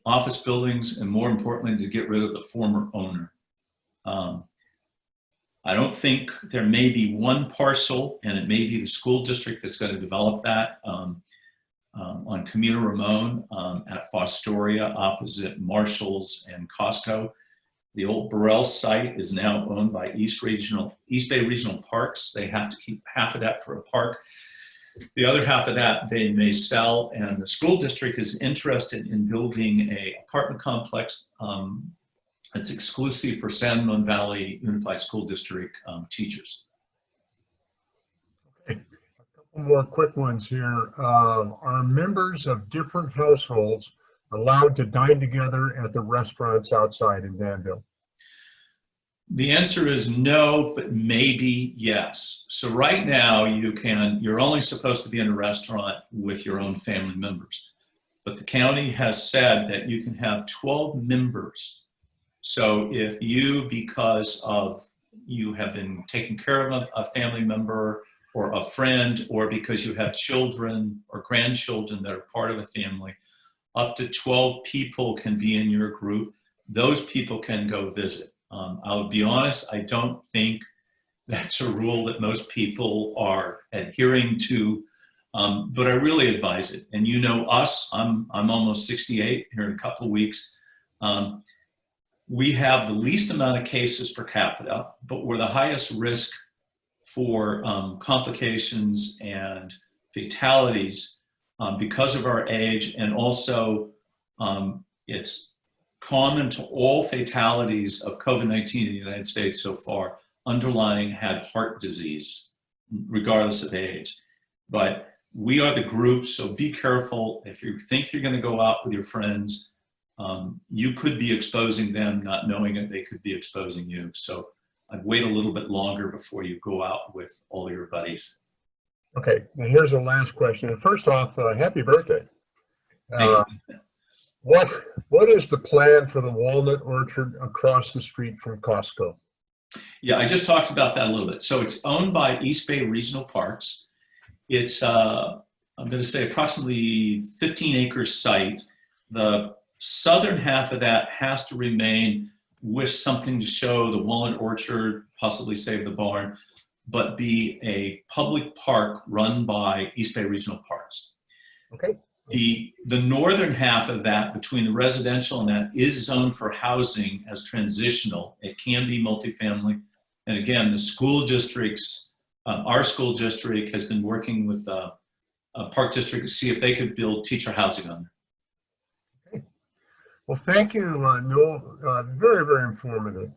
S8: office buildings, and more importantly, to get rid of the former owner. I don't think there may be one parcel, and it may be the school district that's going to develop that on Camino Ramon at Fostoria, opposite Marshall's and Costco. The old Burrell site is now owned by East Bay Regional Parks. They have to keep half of that for a park. The other half of that they may sell, and the school district is interested in building an apartment complex that's exclusive for San Ramon Valley Unified School District teachers.
S1: Okay. A couple more quick ones here. Are members of different households allowed to dine together at the restaurants outside in Danville?
S8: The answer is no, but maybe yes. So right now you're only supposed to be in a restaurant with your own family members. But the county has said that you can have 12 members. So if you, because of you have been taking care of a family member or a friend, or because you have children or grandchildren that are part of a family, up to 12 people can be in your group. Those people can go visit. I'll be honest, I don't think that's a rule that most people are adhering to, but I really advise it. And you know us, I'm almost 68 here in a couple of weeks. We have the least amount of cases per capita, but we're the highest risk for complications and fatalities because of our age, and also it's common to all fatalities of COVID-19 in the United States so far, underlying had heart disease, regardless of age. But we are the group, so be careful. If you think you're going to go out with your friends, you could be exposing them, not knowing that they could be exposing you. So I'd wait a little bit longer before you go out with all your buddies.
S1: Okay, now here's the last question. And first off, happy birthday.
S8: Thank you.
S1: What is the plan for the walnut orchard across the street from Costco?
S8: Yeah, I just talked about that a little bit. So it's owned by East Bay Regional Parks. It's, I'm going to say, approximately 15-acre site. The southern half of that has to remain with something to show the walnut orchard, possibly save the barn, but be a public park run by East Bay Regional Parks.
S1: Okay.
S8: The northern half of that, between the residential and that, is zoned for housing as transitional. It can be multifamily. And again, the school districts, our school district has been working with a park district to see if they could build teacher housing on there.
S1: Okay. Well, thank you, Newell. Very, very informative.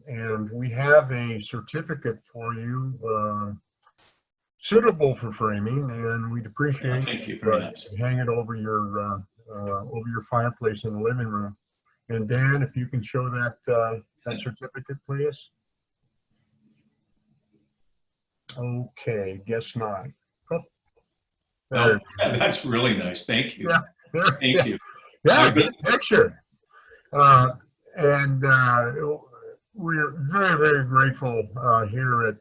S1: And we have a certificate for you suitable for framing, and we'd appreciate
S8: Thank you very much.
S1: hang it over your fireplace in the living room. And Dan, if you can show that that certificate, please. Okay, guess not. Oh,
S8: Oh, that's really nice. Thank you.
S1: Yeah, there,
S8: Thank you.
S1: Yeah, good picture. And we're very, very grateful here at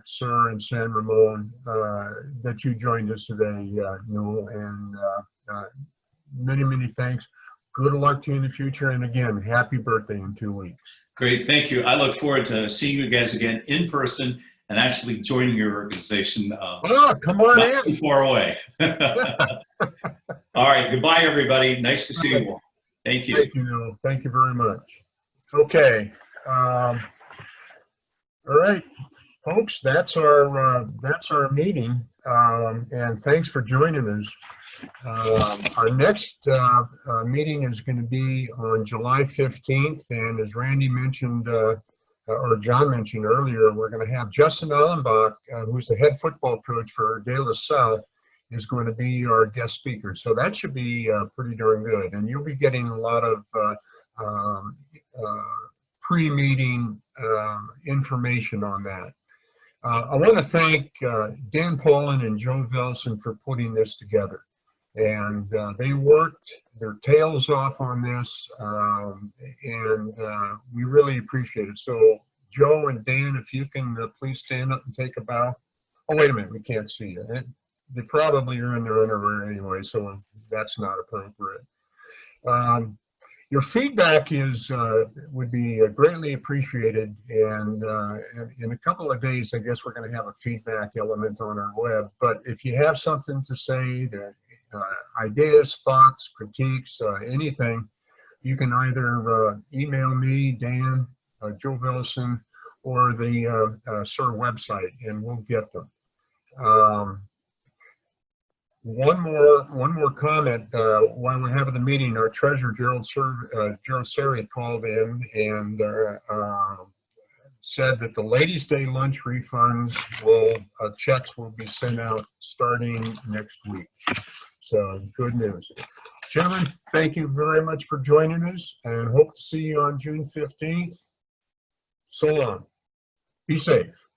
S1: SIR and San Ramon that you joined us today, Newell, and many, many thanks. Good luck to you in the future, and again, happy birthday in 2 weeks.
S8: Great, thank you. I look forward to seeing you guys again in person and actually joining your organization
S1: Oh, come on
S8: not
S1: in.
S8: too far away. All right. Goodbye, everybody. Nice to see you all. Thank you.
S1: Thank you, Noel. Thank you very much. Okay. All right, folks, that's our meeting, and thanks for joining us. Our next meeting is going to be on July 15th, and as Randy mentioned, or John mentioned earlier, we're going to have Justin Allenbach, who's the head football coach for De La Salle, is going to be our guest speaker. So that should be pretty darn good, and you'll be getting a lot of pre-meeting information on that. I want to thank Dan Poland and Joe Velson for putting this together. And they worked their tails off on this, and we really appreciate it. So Joe and Dan, if you can please stand up and take a bow. Oh, wait a minute, we can't see you. They probably are in their underwear anyway, so that's not appropriate. Your feedback would be greatly appreciated, and in a couple of days, I guess we're going to have a feedback element on our web. But if you have something to say, ideas, thoughts, critiques, anything, you can either email me, Dan, Joe Velson, or the SIR website, and we'll get them. One more comment. While we're having the meeting, our treasurer, Gerald Seri, called in and said that the Ladies' Day lunch refunds checks will be sent out starting next week. So good news. Gentlemen, thank you very much for joining us, and hope to see you on June 15th. So long. Be safe.